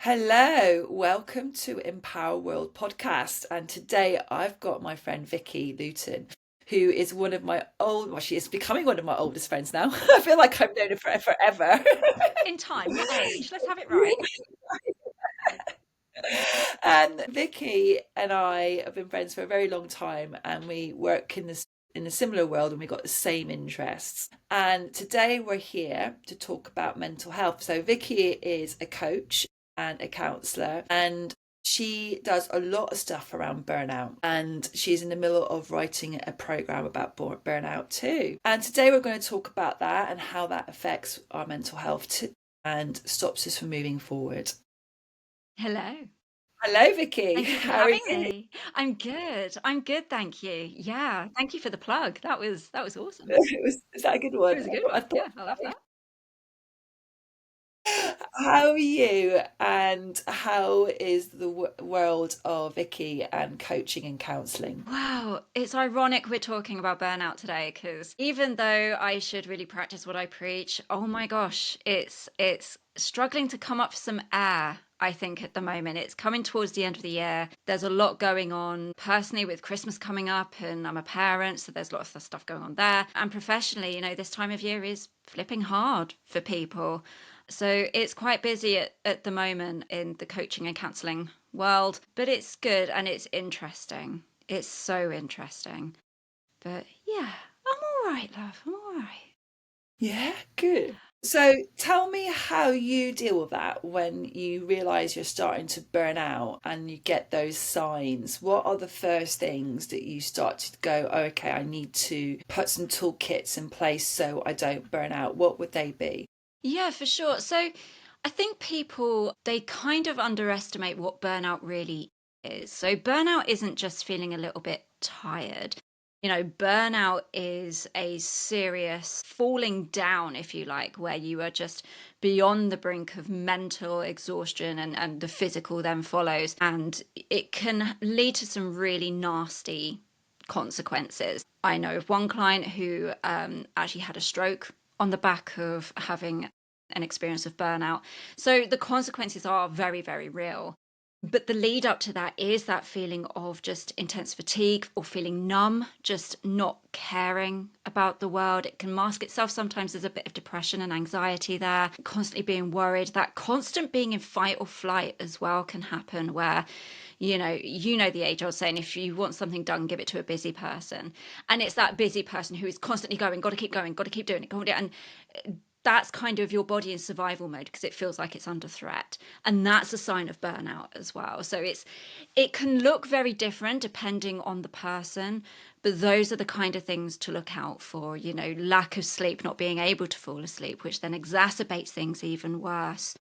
Hello, welcome to Empower World podcast. And today I've got my friend Vikki Layton, who is she is becoming one of my oldest friends now. I feel like I've known her forever. In time, we'll age. Let's have it right. And Vikki and I have been friends for a very long time, and we work in a similar world, and we got the same interests. And today we're here to talk about mental health. So Vikki is a coach and a counselor, and she does a lot of stuff around burnout, and she's in the middle of writing a program about burnout too. And today we're going to talk about that and how that affects our mental health too, and stops us from moving forward. Hello. Hello, Vikki. Thank you for How are having you? me. I'm good. I'm good, thank you. Yeah, thank you for the plug. That was awesome. Is that a good It one? was a good I one. thought. Yeah, I love that. How are you? And how is the world of Vikki and coaching and counselling? Wow, it's ironic we're talking about burnout today because even though I should really practice what I preach, oh my gosh, it's struggling to come up for some air. I think at the moment it's coming towards the end of the year. There's a lot going on personally with Christmas coming up, and I'm a parent, so there's lots of stuff going on there. And professionally, this time of year is flipping hard for people. So it's quite busy at the moment in the coaching and counseling world, but it's good and it's interesting. It's so interesting. But yeah, I'm all right, love. I'm all right. Yeah, good. So tell me how you deal with that when you realize you're starting to burn out and you get those signs. What are the first things that you start to go, oh, okay, I need to put some toolkits in place so I don't burn out? What would they be? Yeah, for sure. So I think people, they kind of underestimate what burnout really is. So burnout isn't just feeling a little bit tired. Burnout is a serious falling down, if you like, where you are just beyond the brink of mental exhaustion and the physical then follows. And it can lead to some really nasty consequences. I know of one client who actually had a stroke on the back of having an experience of burnout. So the consequences are very, very real. But the lead up to that is that feeling of just intense fatigue or feeling numb, just not caring about the world. It can mask itself sometimes as a bit of depression and anxiety there, constantly being worried. That constant being in fight or flight as well can happen where you know the age old saying, if you want something done, give it to a busy person. And it's that busy person who is constantly going, got to keep going, got to keep doing it, got to do it. And that's kind of your body in survival mode because it feels like it's under threat, and that's a sign of burnout as well. So it can look very different depending on the person, but those are the kind of things to look out for. Lack of sleep, not being able to fall asleep, which then exacerbates things even worse.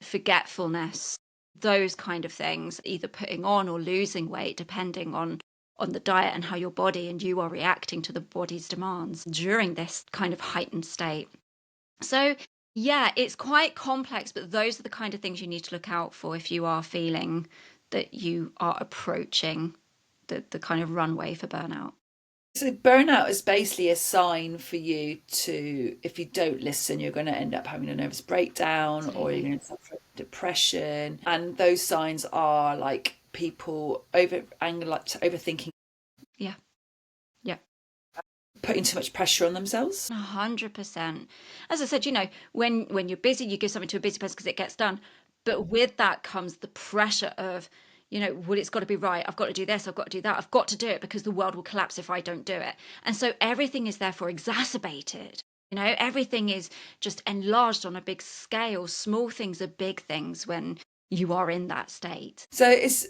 Forgetfulness, those kind of things, either putting on or losing weight depending on the diet and how your body and you are reacting to the body's demands during this kind of heightened state. So, yeah, it's quite complex, but those are the kind of things you need to look out for if you are feeling that you are approaching the kind of runway for burnout. So burnout is basically a sign for you to, if you don't listen, you're going to end up having a nervous breakdown or you're Absolutely. going to suffer depression. And those signs are like people like overthinking, Yeah. Yeah. putting too much pressure on themselves. 100%. As I said, when you're busy, you give something to a busy person because it gets done. But with that comes the pressure of, well, it's got to be right. I've got to do this. I've got to do that. I've got to do it because the world will collapse if I don't do it. And so everything is therefore exacerbated. Everything is just enlarged on a big scale. Small things are big things when you are in that state. So it's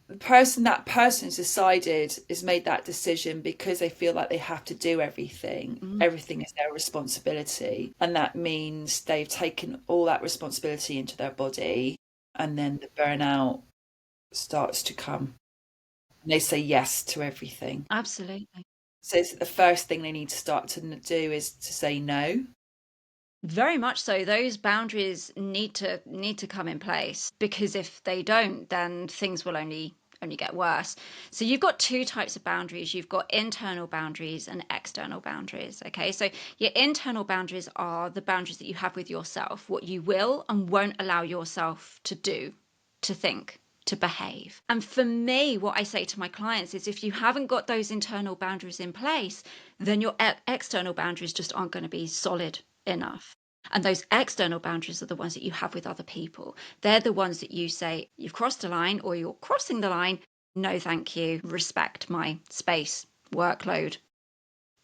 that person's decided has made that decision because they feel like they have to do everything. Mm, Everything is their responsibility. And that means they've taken all that responsibility into their body, and then the burnout starts to come. And they say yes to everything. absolutely. So it's the first thing they need to start to do is to say no. Very much so. Those boundaries need to come in place because if they don't, then things will only get worse. So you've got two types of boundaries. You've got internal boundaries and external boundaries. Okay. So your internal boundaries are the boundaries that you have with yourself, what you will and won't allow yourself to do to think, to behave. And for me, what I say to my clients is if you haven't got those internal boundaries in place, then your external boundaries just aren't going to be solid enough. And those external boundaries are the ones that you have with other people. They're the ones that you say, you've crossed a line or you're crossing the line. No, thank you. Respect my space, workload,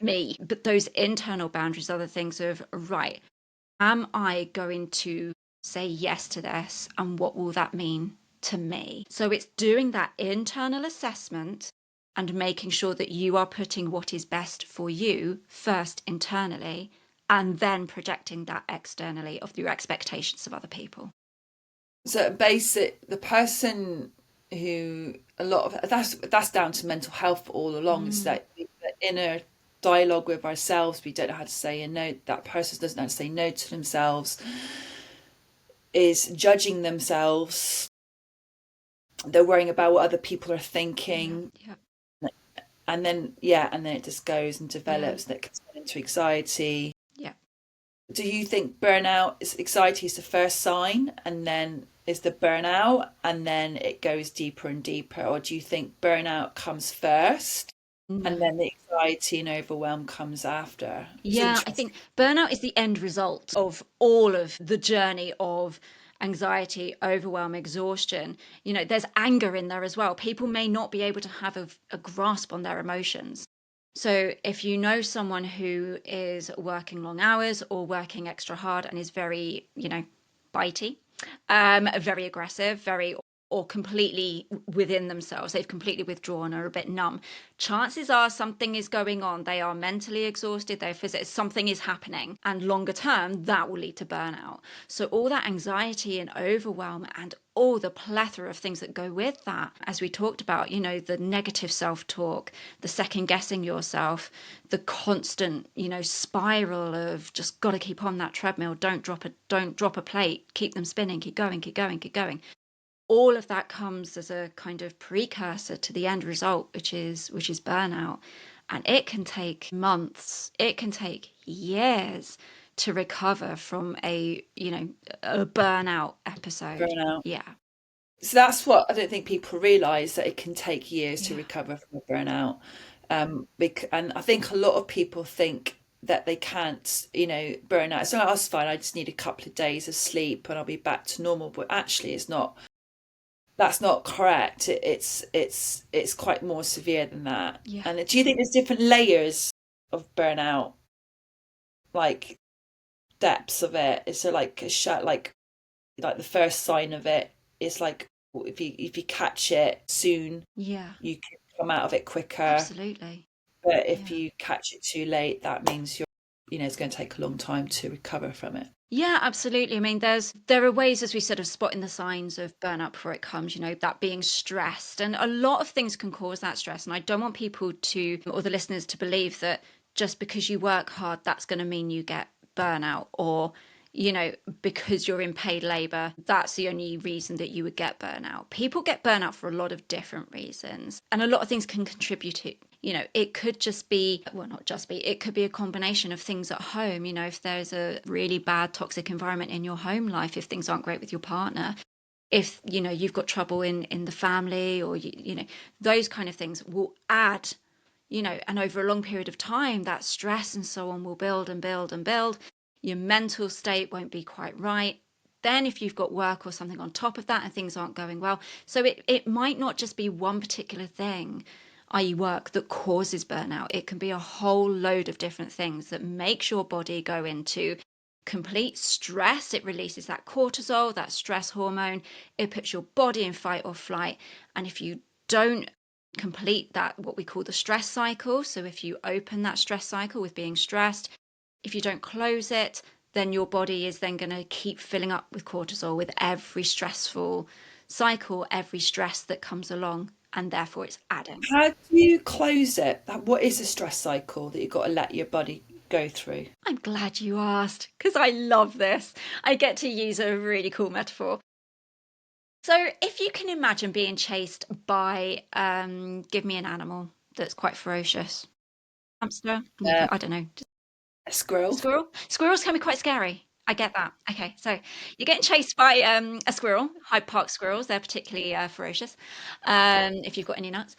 me. But those internal boundaries are the things of, right, am I going to say yes to this? And what will that mean to me? So it's doing that internal assessment and making sure that you are putting what is best for you first internally, and then projecting that externally of your expectations of other people. So the person who a lot of that's down to mental health all along. It's Mm, like the inner dialogue with ourselves. We don't know how to say a no. That person doesn't know how to say no to themselves. Is judging themselves. They're worrying about what other people are yeah, thinking, yeah, and then it just goes and yeah, develops, and it can turn into anxiety. yeah. Do you think burnout is anxiety is the first sign, and then is the burnout, and then it goes deeper and deeper, or do you think burnout comes first and No. then the anxiety and overwhelm comes after? It's Yeah, I interesting. think burnout is the end result of all of the journey of anxiety, overwhelm, exhaustion. There's anger in there as well. People may not be able to have a grasp on their emotions. So if you know someone who is working long hours or working extra hard and is very, bitey, very aggressive, very or completely within themselves, they've completely withdrawn or a bit numb, chances are something is going on. They are mentally exhausted, they're physically, something is happening. And longer term, that will lead to burnout. So all that anxiety and overwhelm and all the plethora of things that go with that, as we talked about, the negative self-talk, the second guessing yourself, the constant, spiral of just got to keep on that treadmill, don't drop a plate, keep them spinning, keep going, keep going, keep going. All of that comes as a kind of precursor to the end result, which is burnout. And it can take months, it can take years to recover from a burnout episode. Burnout. Yeah. So that's what I don't think people realize, that it can take years to Yeah. recover from a burnout. And I think a lot of people think that they can't, burn out. So that's fine. I just need a couple of days of sleep and I'll be back to normal. But actually, it's not. That's not correct. It's quite more severe than that. Yeah. And do you think there's different layers of burnout, like depths of it? Is there like a shut like the first sign of it is like, if you catch it soon, Yeah. you can come out of it quicker. Absolutely. But if Yeah. you catch it too late, that means it's going to take a long time to recover from it. Yeah, absolutely. I mean, there are ways, as we said, of spotting the signs of burnout before it comes, that being stressed. And a lot of things can cause that stress. And I don't want people to, or the listeners to believe that just because you work hard, that's going to mean you get burnout, or, because you're in paid labor, that's the only reason that you would get burnout. People get burnout for a lot of different reasons. And a lot of things can contribute to, it could just be, well, not just be, it could be a combination of things at home. If there's a really bad toxic environment in your home life, if things aren't great with your partner, if you've got trouble in the family, or those kind of things will add, and over a long period of time, that stress and so on will build and build and build. Your mental state won't be quite right. Then if you've got work or something on top of that and things aren't going well, so it might not just be one particular thing, i.e. work, that causes burnout. It can be a whole load of different things that makes your body go into complete stress. It releases that cortisol, that stress hormone. It puts your body in fight or flight. And if you don't complete that, what we call the stress cycle, so if you open that stress cycle with being stressed, if you don't close it, then your body is then going to keep filling up with cortisol with every stressful cycle, every stress that comes along, and therefore it's adding. How do you close it? What is a stress cycle that you've got to let your body go through? I'm glad you asked, because I love this. I get to use a really cool metaphor. So, if you can imagine being chased by, give me an animal that's quite ferocious. Hamster? You can, Uh, I don't know. a squirrel? Squirrel? Squirrels can be quite scary. I get that. Okay, so you're getting chased by a squirrel, Hyde Park squirrels. They're particularly ferocious. If you've got any nuts,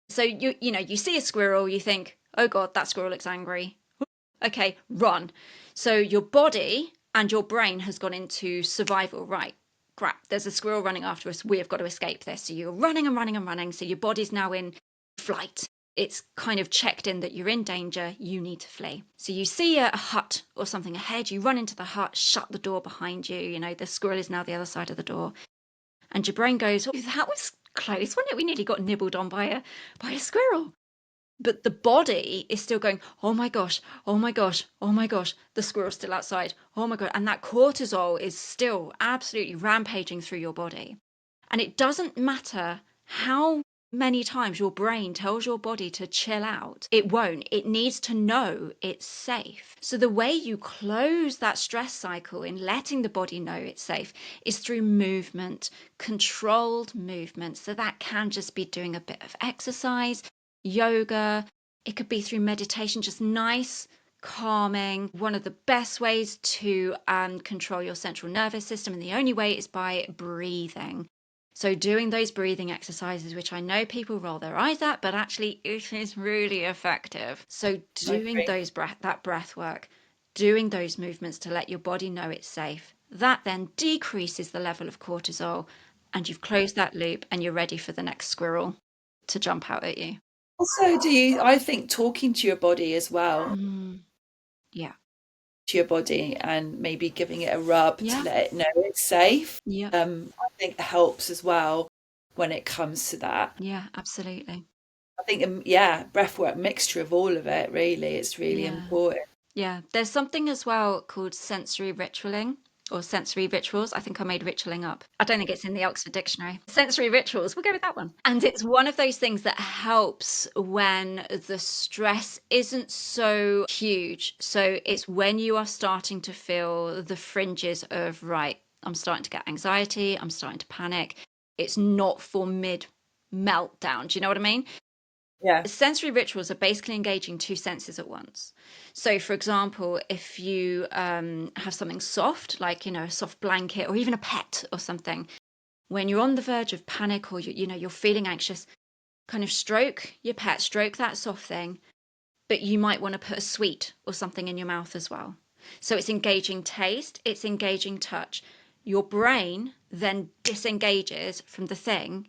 so you see a squirrel, you think, oh God, that squirrel looks angry. Okay, run. So your body and your brain has gone into survival. Right, crap. There's a squirrel running after us. We have got to escape this. So you're running and running and running. So your body's now in flight. It's kind of checked in that you're in danger, you need to flee. So you see a hut or something ahead, you run into the hut, shut the door behind you, the squirrel is now the other side of the door. And your brain goes, oh, that was close, wasn't it? We nearly got nibbled on by a squirrel. But the body is still going, oh my gosh, oh my gosh, oh my gosh, the squirrel's still outside, oh my God. And that cortisol is still absolutely rampaging through your body. And it doesn't matter how many times your brain tells your body to chill out, it won't. It needs to know it's safe. So the way you close that stress cycle in letting the body know it's safe is through movement, controlled movement. So that can just be doing a bit of exercise, yoga. It could be through meditation, just nice, calming. One of the best ways to control your central nervous system, and the only way, is by breathing. So doing those breathing exercises, which I know people roll their eyes at, but actually it is really effective. So I doing agree. that breath work, doing those movements to let your body know it's safe, that then decreases the level of cortisol, and you've closed that loop and you're ready for the next squirrel to jump out at you. Also, I think talking to your body as well, Mm, yeah. to your body and maybe giving it a rub to Yeah. let it know it's safe, Yeah. I think helps as well when it comes to that. Yeah. Absolutely. I think, yeah, breathwork, mixture of all of it, really, it's really Yeah. important. Yeah, there's something as well called sensory ritualing or sensory rituals. I think I made ritualing up. I don't think it's in the Oxford Dictionary. Sensory rituals, we'll go with that one. And it's one of those things that helps when the stress isn't so huge. So it's when you are starting to feel the fringes of, right, I'm starting to get anxiety, I'm starting to panic. It's not for mid meltdown. Do you know what I mean? Yeah. Sensory rituals are basically engaging two senses at once. So, for example, if you have something soft, like a soft blanket or even a pet or something, when you're on the verge of panic or you're feeling anxious, kind of stroke your pet, stroke that soft thing, but you might want to put a sweet or something in your mouth as well. So it's engaging taste, it's engaging touch. Your brain then disengages from the thing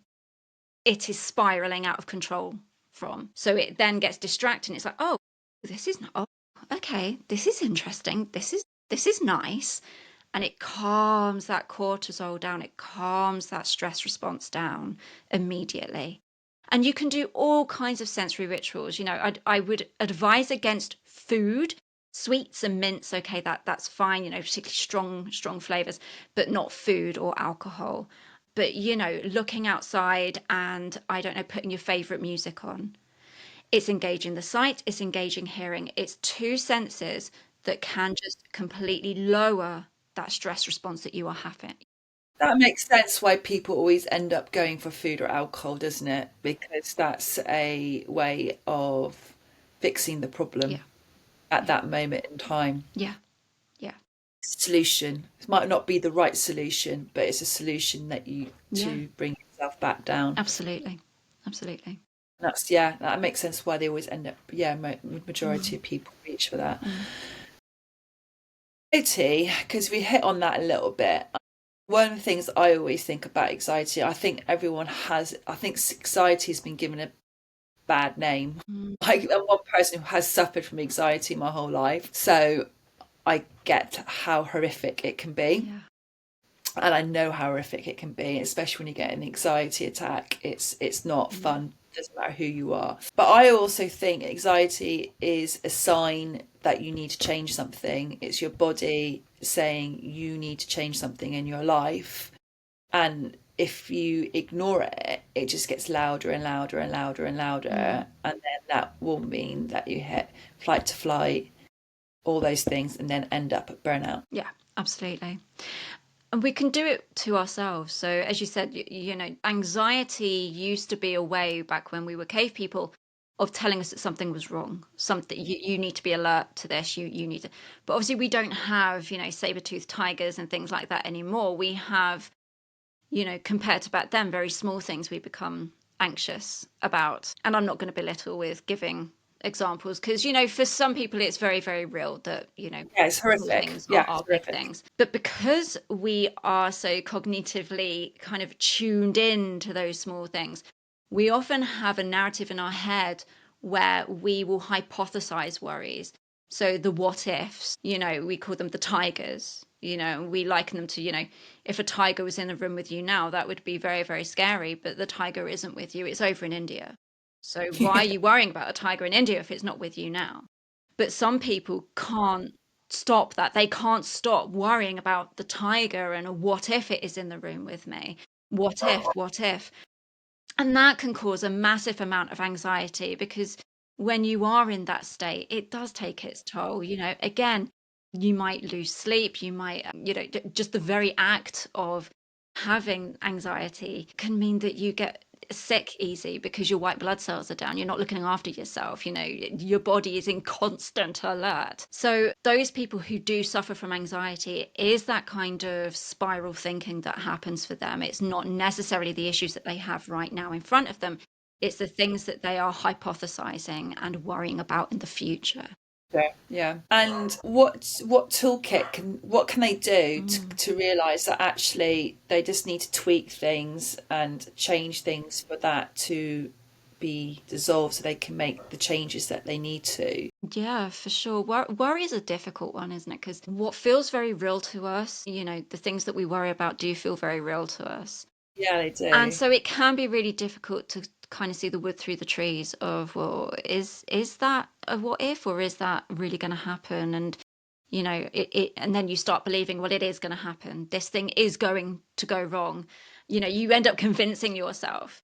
it is spiraling out of control from. So it then gets distracted. And it's like, oh, this is not. Oh, okay, this is interesting. This is nice, and it calms that cortisol down. It calms that stress response down immediately. And you can do all kinds of sensory rituals. I would advise against food, sweets and mints. Okay, that's fine. Particularly strong flavors, but not food or alcohol. But looking outside and, I don't know, putting your favorite music on. It's engaging the sight, it's engaging hearing. It's two senses that can just completely lower that stress response that you are having. That makes sense why people always end up going for food or alcohol, doesn't it? Because that's a way of fixing the problem Yeah, at yeah, that moment in time. yeah, yeah, Solution. It might not be the right solution, but it's a solution that you yeah, to bring yourself back down. absolutely, absolutely. That's, yeah, that makes sense why they always end up, yeah, majority Mm, of people reach for that. mm, Anxiety, because we hit on that a little bit. One of the things I always think about anxiety, I think anxiety has been given a bad name. mm, Like, I'm one person who has suffered from anxiety my whole life. So I get how horrific it can be. yeah, And I know how horrific it can be, especially when you get an anxiety attack. It's not yeah, fun. Doesn't matter who you are. But I also think anxiety is a sign that you need to change something. It's your body saying you need to change something in your life. And if you ignore it, it just gets louder and louder and louder and mm, louder. And then that will mean that you hit flight to flight, all those things, and then end up at burnout. yeah, absolutely. And we can do it to ourselves. So, as you said, anxiety used to be a way back when we were cave people of telling us that something was wrong. Something you need to be alert to this. You need to. But obviously, we don't have saber-toothed tigers and things like that anymore. We have compared to back then, very small things we become anxious about. And I'm not going to belittle with giving examples because, for some people, it's very, very real that, Yeah, it's small horrific. things Yeah, it's are big horrific. things. But because we are so cognitively kind of tuned in to those small things, we often have a narrative in our head where we will hypothesize worries. So the what ifs, we call them the tigers. We liken them to, if a tiger was in the room with you now, that would be very, very scary. But the tiger isn't with you, it's over in India. So why are you worrying about a tiger in India if it's not with you now? But some people can't stop that. They can't stop worrying about the tiger and what if it is in the room with me? What if, what if? And that can cause a massive amount of anxiety because when you are in that state, it does take its toll. Again, you might lose sleep, you might, just the very act of having anxiety can mean that you get sick easy because your white blood cells are down. You're not looking after yourself. Your body is in constant alert. So those people who do suffer from anxiety, it is that kind of spiral thinking that happens for them. It's not necessarily the issues that they have right now in front of them. It's the things that they are hypothesizing and worrying about in the future. Yeah, yeah. And what toolkit what can they do to realize that actually they just need to tweak things and change things for that to be dissolved so they can make the changes that they need to. Yeah, for sure. Worry is a difficult one, isn't it? Because what feels very real to us, the things that we worry about do feel very real to us. Yeah, they And do. so it can be really difficult to kind of see the wood through the trees of, well, is that a what if, or is that really going to happen? And and then you start believing, well, it is going to happen. This thing is going to go wrong. You end up convincing yourself.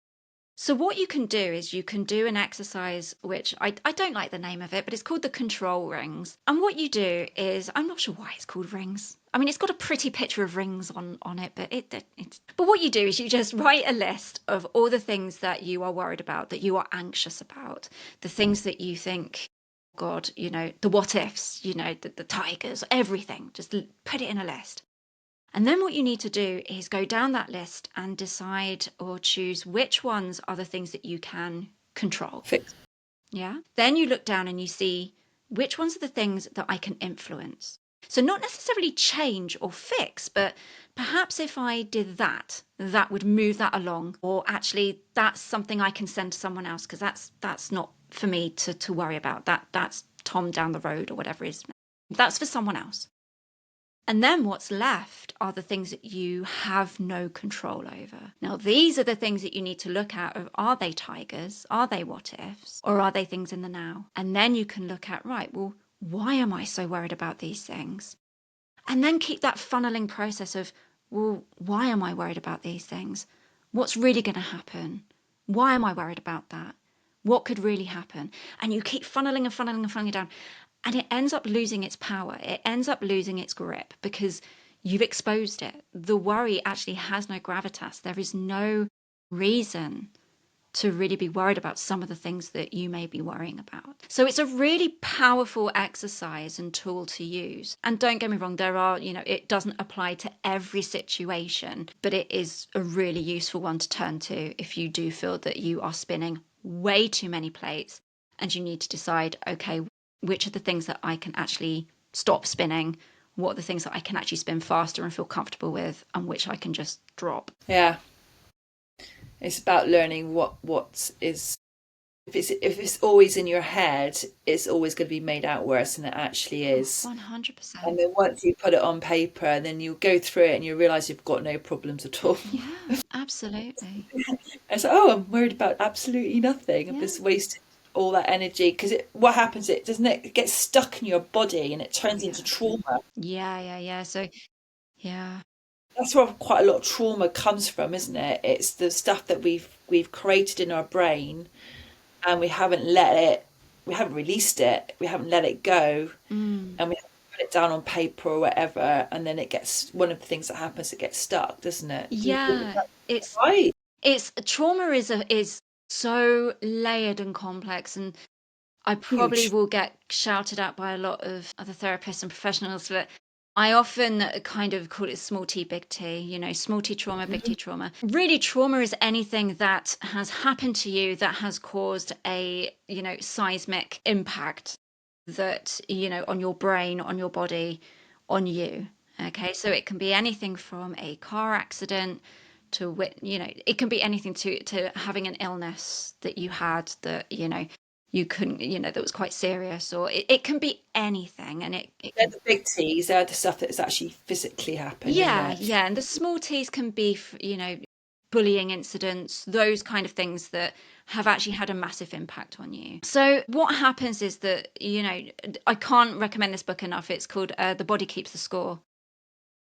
So what you can do is you can do an exercise, which I don't like the name of it, but it's called the control rings. And what you do is, I'm not sure why it's called rings. I mean, it's got a pretty picture of rings on it, but but what you do is you just write a list of all the things that you are worried about, that you are anxious about, the things that you think, God, the what ifs, the tigers, everything. Just put it in a list. And then what you need to do is go down that list and decide or choose which ones are the things that you can control. Fix. Yeah. Then you look down and you see which ones are the things that I can influence. So, not necessarily change or fix, but perhaps if I did that, that would move that along. Or actually, that's something I can send to someone else because that's not for me to worry about. That's Tom down the road or whatever it is. That's for someone else. And then what's left are the things that you have no control over. Now, these are the things that you need to look at of, are they tigers? Are they what ifs? Or are they things in the now? And then you can look at, right, well, why am I so worried about these things? And then keep that funneling process of, well, why am I worried about these things? What's really going to happen? Why am I worried about that? What could really happen? And you keep funneling and funneling and funneling down. And it ends up losing its power. It ends up losing its grip because you've exposed it. The worry actually has no gravitas. There is no reason to really be worried about some of the things that you may be worrying about. So it's a really powerful exercise and tool to use. And don't get me wrong, it doesn't apply to every situation, but it is a really useful one to turn to if you do feel that you are spinning way too many plates and you need to decide, okay, which are the things that I can actually stop spinning? What are the things that I can actually spin faster and feel comfortable with, and which I can just drop? Yeah. It's about learning what is if it's always in your head, it's always going to be made out worse than it actually Oh, is. And 100%. then once you put it on paper, and then you go through it and you realize you've got no problems at all. Yeah, absolutely. It's like, oh, I'm worried about absolutely nothing. I've Yeah. just wasted all that energy because what happens? It doesn't it gets stuck in your body and it turns Yeah. into trauma. Yeah, yeah, yeah. So, yeah. That's where quite a lot of trauma comes from, isn't it? It's the stuff that we've created in our brain and we haven't released it, we haven't let it go, Mm. and we haven't put it down on paper or whatever, and then it gets one of the things that happens, it gets stuck, doesn't it? Do you feel Yeah, that it's right? it's trauma is So layered and complex, and I probably Huge. will get shouted at by a lot of other therapists and professionals, but I often kind of call it small t, big T, small t trauma, big Mhm. T trauma. Really, trauma is anything that has happened to you that has caused a, seismic impact that, on your brain, on your body, on you. Okay, so it can be anything from a car accident to, it can be anything to having an illness that you had that, you couldn't, that was quite serious, or it can be anything. And it They're can, the big T's. They're the stuff that's actually physically happened in yeah, life. yeah. And the small t's can be, bullying incidents, those kind of things that have actually had a massive impact on you. So what happens is that, I can't recommend this book enough. It's called The Body Keeps the Score.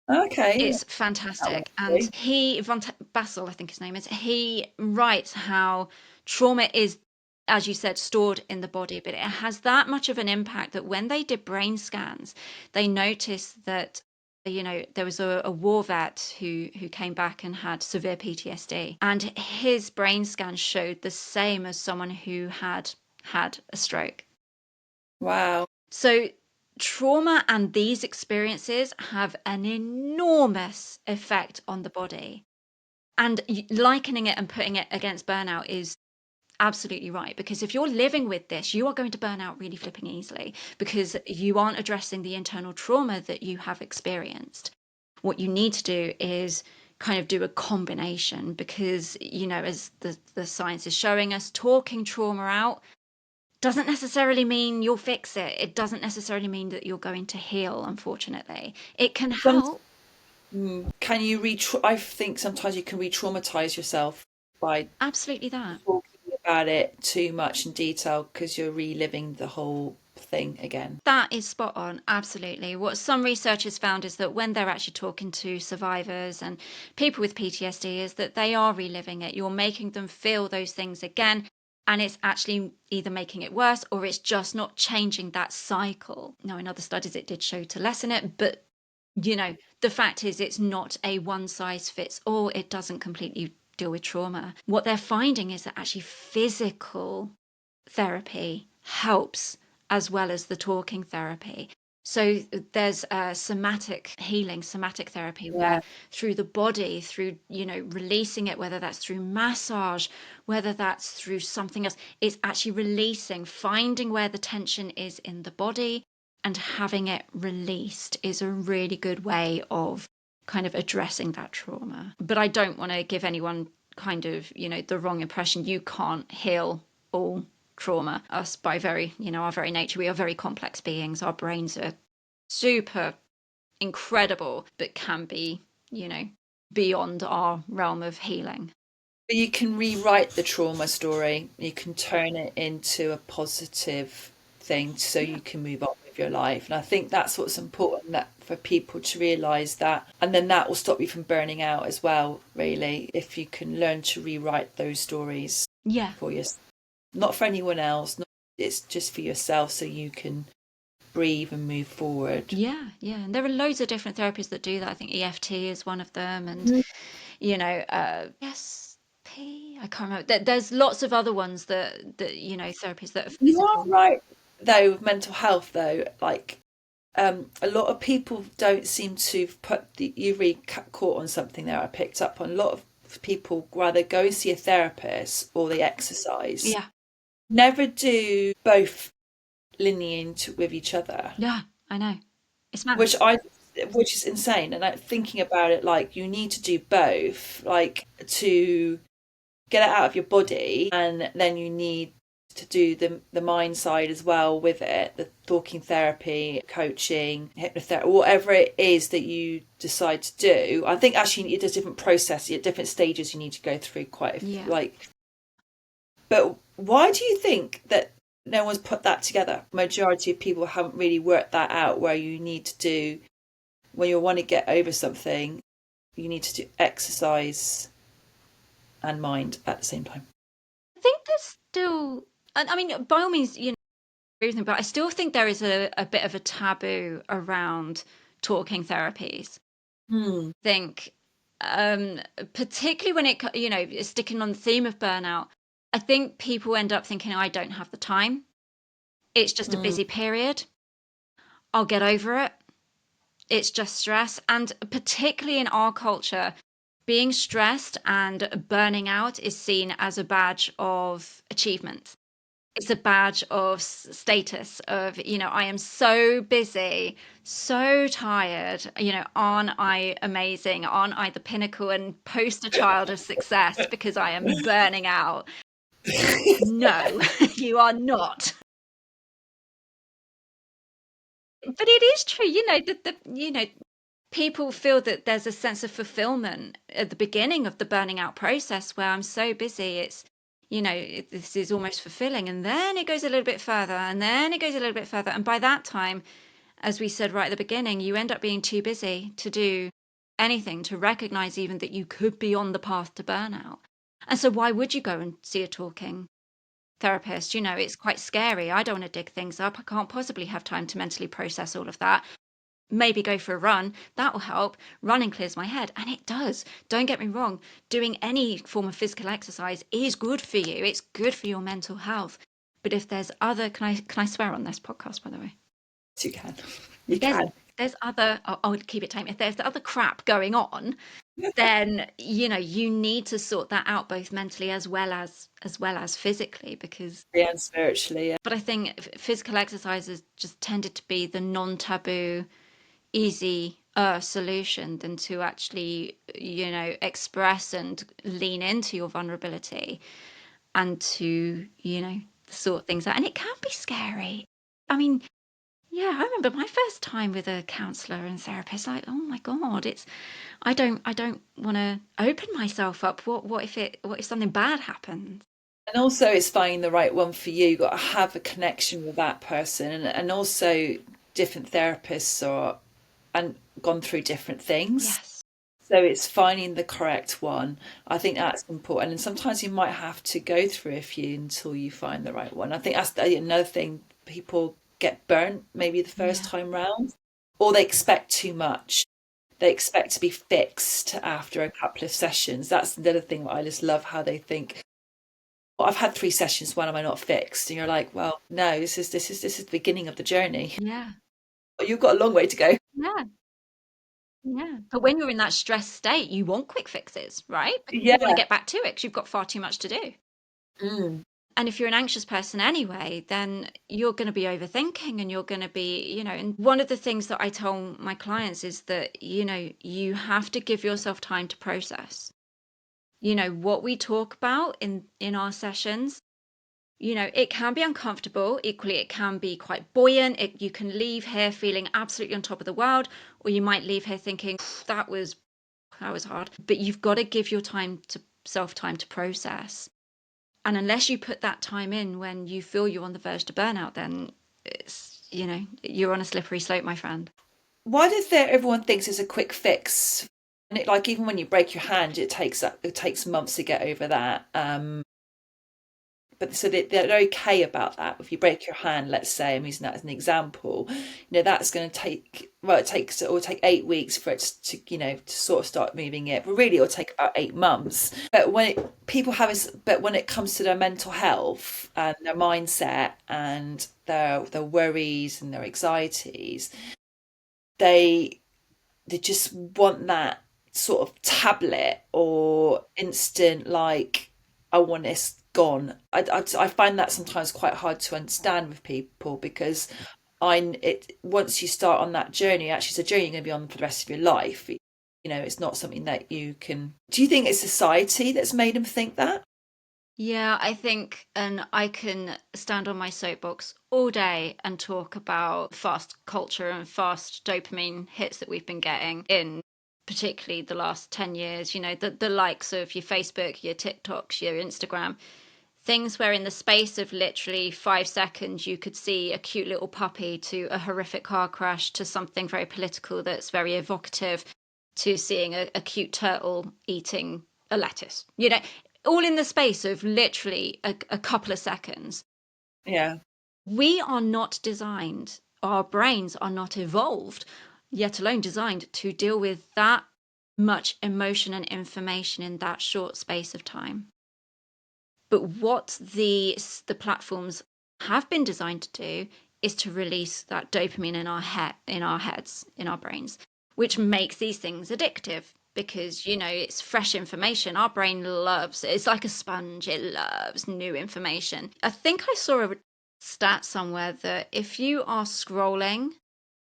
Okay, It's that one fantastic. And too. Basil, I think his name is, he writes how trauma is, as you said, stored in the body, but it has that much of an impact that when they did brain scans, they noticed that, there was a war vet who came back and had severe PTSD, and his brain scan showed the same as someone who had a stroke. Wow. So, trauma and these experiences have an enormous effect on the body. And likening it and putting it against burnout is absolutely right. Because if you're living with this, you are going to burn out really flipping easily because you aren't addressing the internal trauma that you have experienced. What you need to do is kind of do a combination because, as the science is showing us, talking trauma out doesn't necessarily mean you'll fix it. It doesn't necessarily mean that you're going to heal, unfortunately. It can Some, help. can you I think sometimes you can re-traumatize yourself by Absolutely that. talking about it too much in detail because you're reliving the whole thing again. That is spot on. Absolutely. What some researchers found is that when they're actually talking to survivors and people with PTSD, is that they are reliving it. You're making them feel those things again. And it's actually either making it worse or it's just not changing that cycle. Now, in other studies, it did show to lessen it, but the fact is it's not a one size fits all. It doesn't completely deal with trauma. What they're finding is that actually physical therapy helps as well as the talking therapy. So there's somatic healing, somatic therapy, where Yeah. through the body, through, releasing it, whether that's through massage, whether that's through something else, it's actually releasing, finding where the tension is in the body and having it released is a really good way of kind of addressing that trauma. But I don't want to give anyone kind of, the wrong impression. You can't heal all trauma. Us, by very, our very nature, we are very complex beings. Our brains are super incredible, but can be, beyond our realm of healing. But you can rewrite the trauma story. You can turn it into a positive thing so Yeah. you can move on with your life. And I think that's what's important, that for people to realize that. And then that will stop you from burning out as well, really, if you can learn to rewrite those stories Yeah. for yourself. Not for anyone else, not, it's just for yourself so you can breathe and move forward. Yeah, yeah. And there are loads of different therapies that do that. I think EFT is one of them. And, Mhm. SP, I can't remember. There's lots of other ones that, therapies that are You are physical. right, though, with mental health, though, like a lot of people don't seem to put the, you really caught on something there I picked up on. A lot of people rather go and see a therapist or they exercise, Yeah, never do both lineage with each other, yeah, I know. It's mad. which I which is insane. And like thinking about it, like you need to do both, like to get it out of your body, and then you need to do the mind side as well with it, the talking therapy, coaching, hypnotherapy, whatever it is that you decide to do. I think actually there's different processes at different stages you need to go through quite Yeah. like. But why do you think that no one's put that together? Majority of people haven't really worked that out, where you need to do, when you want to get over something, you need to do exercise and mind at the same time. I think there's still, I mean, by all means, agree with me, but I still think there is a bit of a taboo around talking therapies. Hmm. I think, particularly when sticking on the theme of burnout, I think people end up thinking, I don't have the time. It's just a Mm. busy period. I'll get over it. It's just stress. And particularly in our culture, being stressed and burning out is seen as a badge of achievement. It's a badge of status of, I am so busy, so tired, aren't I amazing? Aren't I the pinnacle and poster child of success because I am burning out? No, you are not. But it is true, people feel that there's a sense of fulfillment at the beginning of the burning out process where I'm so busy, this is almost fulfilling. And then it goes a little bit further, and then it goes a little bit further. And by that time, as we said right at the beginning, you end up being too busy to do anything, to recognize even that you could be on the path to burnout. And so, why would you go and see a talking therapist? It's quite scary. I don't want to dig things up. I can't possibly have time to mentally process all of that. Maybe go for a run. That will help. Running clears my head, and it does. Don't get me wrong. Doing any form of physical exercise is good for you. It's good for your mental health. But if there's other, can I swear on this podcast, by the way? You can. You There's can. there's other. I'll keep it tame. If there's other crap going on, then you need to sort that out both mentally as well as physically, because. And spiritually. Yeah. But I think physical exercise has just tended to be the non-taboo easy solution than to actually express and lean into your vulnerability and to sort things out. And it can be scary. I mean, yeah, I remember my first time with a counselor and therapist, like, oh my god, it's I don't want to open myself up. What if something bad happens? And also, it's finding the right one for you. You've got to have a connection with that person, and also different therapists are and gone through different things. Yes. So it's finding the correct one. I think that's important. And sometimes you might have to go through a few until you find the right one. I think that's another thing. People get burnt maybe the first Yeah. time round, or they expect too much. They expect to be fixed after a couple of sessions. That's another thing that I just love how they think, well, I've had 3 sessions, when am I not fixed? And you're like, well, no, this is the beginning of the journey. Yeah. You've got a long way to go. Yeah. Yeah. But when you're in that stress state, you want quick fixes, right? Because you want to Yeah. get back to it because you've got far too much to do. Mm. And if you're an anxious person anyway, then you're going to be overthinking and you're going to be, and one of the things that I tell my clients is that, you have to give yourself time to process. What we talk about in our sessions, it can be uncomfortable. Equally, it can be quite buoyant. You can leave here feeling absolutely on top of the world, or you might leave here thinking that was hard. But you've got to give your time to process. And unless you put that time in when you feel you're on the verge to burnout, then you're on a slippery slope, my friend. Why does everyone thinks it's a quick fix? And like even when you break your hand, it takes months to get over that. But so they're okay about that. If you break your hand, let's say, I'm using that as an example, that's going to take, well, it will take 8 weeks for it to sort of start moving it. But really, it'll take about 8 months. But but when it comes to their mental health and their mindset and their worries and their anxieties, they they just want that sort of tablet or instant, like, I want this gone. I find that sometimes quite hard to understand with people, because once you start on that journey, actually it's a journey you're going to be on for the rest of your life. It's not something that you can. Do you think it's society that's made them think that? Yeah, I think, and I can stand on my soapbox all day and talk about fast culture and fast dopamine hits that we've been getting in particularly the last 10 years, the likes of your Facebook, your TikToks, your Instagram, things where in the space of literally 5 seconds you could see a cute little puppy to a horrific car crash to something very political that's very evocative to seeing a cute turtle eating a lettuce. All in the space of literally a couple of seconds. Yeah. We are not designed, our brains are not evolved, yet alone designed to deal with that much emotion and information in that short space of time. But what the platforms have been designed to do is to release that dopamine in our heads, in our brains, which makes these things addictive because it's fresh information. Our brain loves it. It's like a sponge. It loves new information. I think I saw a stat somewhere that if you are scrolling,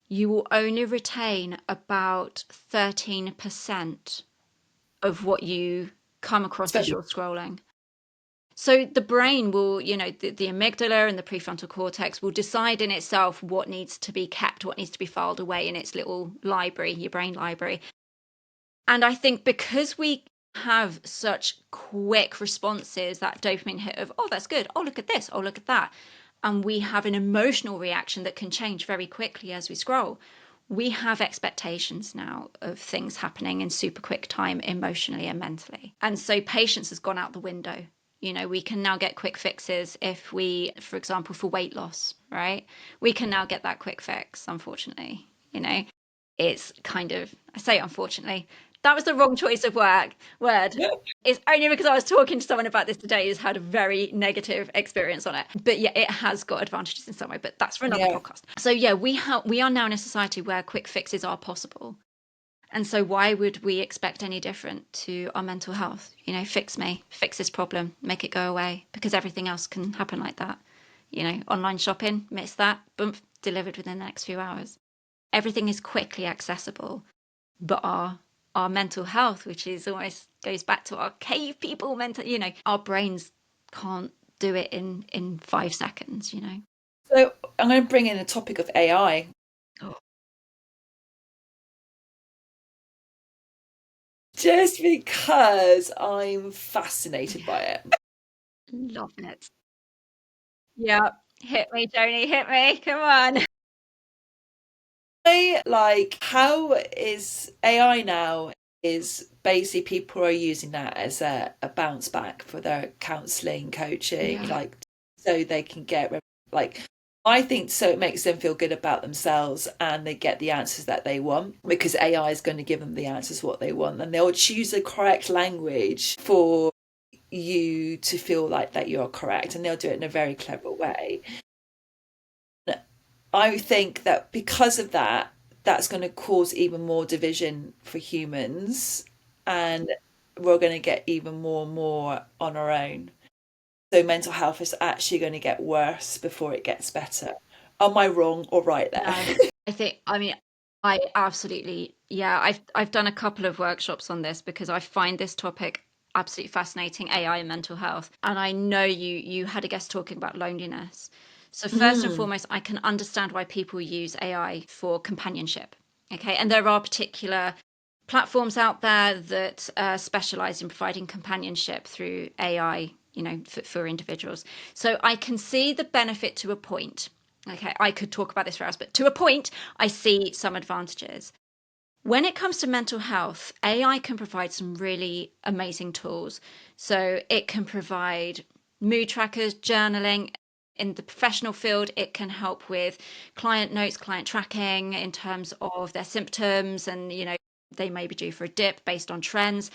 you will only retain about 13% of what you come It's across as very you're scrolling. So the brain will, the amygdala and the prefrontal cortex will decide in itself what needs to be kept, what needs to be filed away in its little library, your brain library. And I think because we have such quick responses, that dopamine hit of, oh, that's good. Oh, look at this. Oh, look at that. And we have an emotional reaction that can change very quickly as we scroll. We have expectations now of things happening in super quick time, emotionally and mentally. And so patience has gone out the window. We can now get quick fixes if we, for example, for weight loss, right? We can now get that quick fix, unfortunately. It's kind of, I say unfortunately, that was the wrong choice of word. It's only because I was talking to someone about this today who's had a very negative experience on it. But yeah, it has got advantages in some way, but that's for another yeah. podcast. So yeah, we are now in a society where quick fixes are possible. And so why would we expect any different to our mental health? Fix me, fix this problem, make it go away, because everything else can happen like that. Online shopping, miss that, boom, delivered within the next few hours. Everything is quickly accessible, but our mental health, which is almost goes back to our cave people mental, our brains can't do it in 5 seconds. So I'm going to bring in the topic of AI. Oh, Just because I'm fascinated by yeah, it. love it. Yeah, hit me, Joney, hit me. Come on. I like how is AI now is basically people are using that as a bounce back for their counseling, coaching, Yeah. like so they can get like I think so it makes them feel good about themselves and they get the answers that they want because AI is going to give them the answers what they want and they'll choose the correct language for you to feel like that you're correct and they'll do it in a very clever way. I think that because of that, that's going to cause even more division for humans, and we're going to get even more and more on our own. So mental health is actually going to get worse before it gets better. Am I wrong or right there? No, I mean, I absolutely, yeah, I've done a couple of workshops on this because I find this topic absolutely fascinating, AI and mental health. And I know you had a guest talking about loneliness. So first and Mm, foremost, I can understand why people use AI for companionship. Okay, and there are particular platforms out there that specialize in providing companionship through AI, for individuals. So I can see the benefit to a point. Okay, I could talk about this for hours, but to a point, I see some advantages. When it comes to mental health, AI can provide some really amazing tools. So it can provide mood trackers, journaling. In the professional field, it can help with client notes, client tracking in terms of their symptoms, and they may be due for a dip based on trends.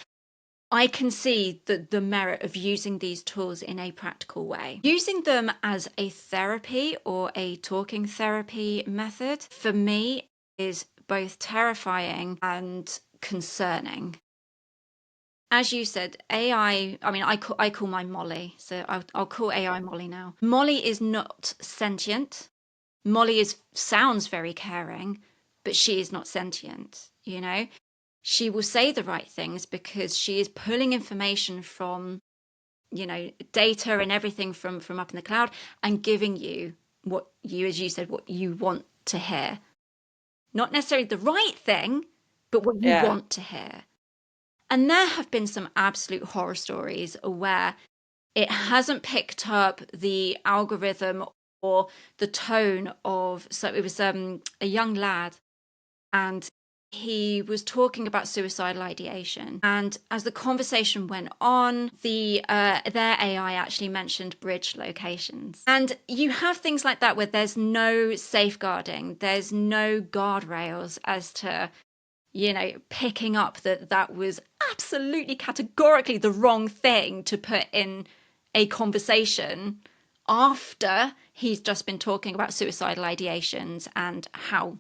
I can see the merit of using these tools in a practical way. Using them as a therapy or a talking therapy method for me is both terrifying and concerning. As you said, I mean, I call mine Molly, so I'll call AI Molly now. Molly is not sentient. Molly sounds very caring, but she is not sentient. She will say the right things because she is pulling information from, data and everything from up in the cloud and giving you what you, as you said, what you want to hear. Not necessarily the right thing, but what you yeah, want to hear. And there have been some absolute horror stories where it hasn't picked up the algorithm or the tone of, so it was a young lad, and he was talking about suicidal ideation. And as the conversation went on, their AI actually mentioned bridge locations. And you have things like that where there's no safeguarding, there's no guardrails as to picking up that was absolutely categorically the wrong thing to put in a conversation after he's just been talking about suicidal ideations and how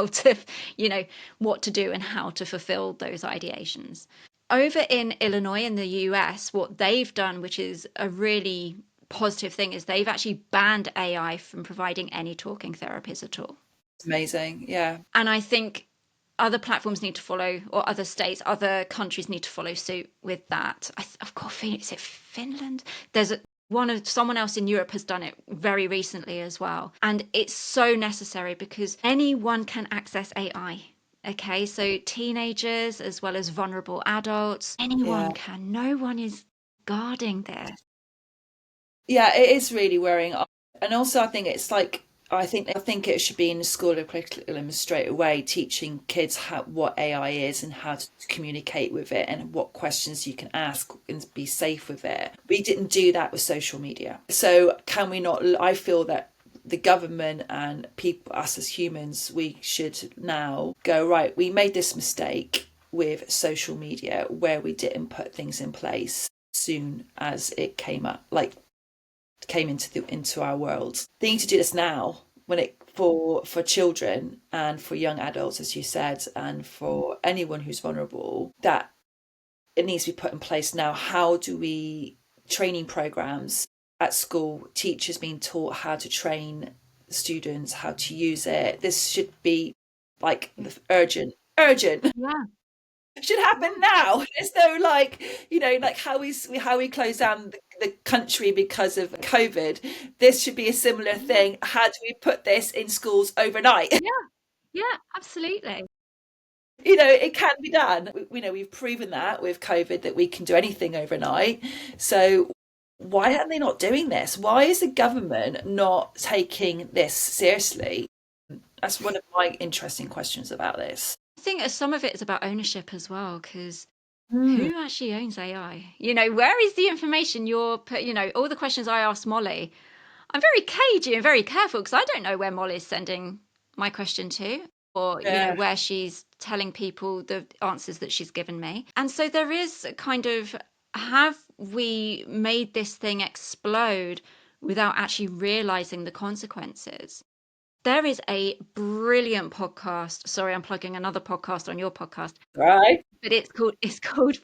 to, you know, what to do and how to fulfill those ideations. Over in Illinois in the US, what they've done, which is a really positive thing, is they've actually banned AI from providing any talking therapies at all. It's amazing. Yeah. And I think other platforms need to follow, or other states, other countries need to follow suit with that. I've got a feeling, is it Finland? There's someone else in Europe has done it very recently as well. And it's so necessary because anyone can access AI. Okay, so teenagers as well as vulnerable adults, Yeah. anyone can. No one is guarding this. Yeah, it is really worrying. And also I think it's like I think it should be in the school curriculum straight away, teaching kids what AI is and how to communicate with it and what questions you can ask and be safe with it. We didn't do that with social media. So can we not, I feel that the government and people, us as humans, we should now go, right, we made this mistake with social media where we didn't put things in place soon as it came into our world. They need to do this now when it for children and for young adults, as you said, and for anyone who's vulnerable, that it needs to be put in place now. How do we training programs at school, teachers being taught how to train students how to use it. This should be like urgent Yeah, should happen yeah. now. There's no like, like how we close down the country because of COVID. This should be a similar thing. How do we put this in schools overnight? Yeah, yeah, absolutely. It can be done. We've proven that with COVID that we can do anything overnight. So why are they not doing this? Why is the government not taking this seriously? That's one of my interesting questions about this. I think some of it is about ownership as well, because Hmm. who actually owns AI? Where is the information you're put, all the questions I asked Molly, I'm very cagey and very careful because I don't know where Molly's sending my question to, or, Yeah. where she's telling people the answers that she's given me. And so there is a kind of, have we made this thing explode without actually realizing the consequences? There is a brilliant podcast. Sorry, I'm plugging another podcast on your podcast, Right. but it's called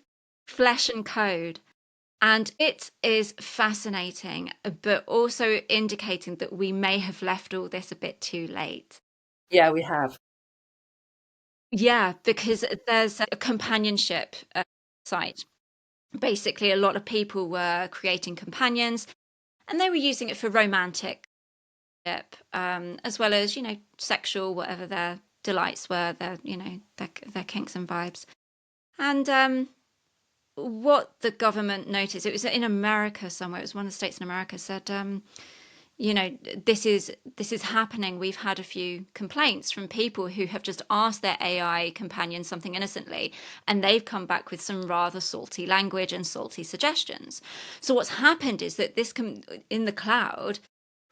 Flesh and Code. And it is fascinating, but also indicating that we may have left all this a bit too late. Yeah, we have. Yeah, because there's a companionship site. Basically, a lot of people were creating companions and they were using it for romantic, as well as, sexual, whatever their delights were, their kinks and vibes. And what the government noticed, it was in America somewhere, it was one of the states in America, said, you know, this is happening. We've had a few complaints from people who have just asked their AI companion something innocently, and they've come back with some rather salty language and salty suggestions. So what's happened is that in the cloud,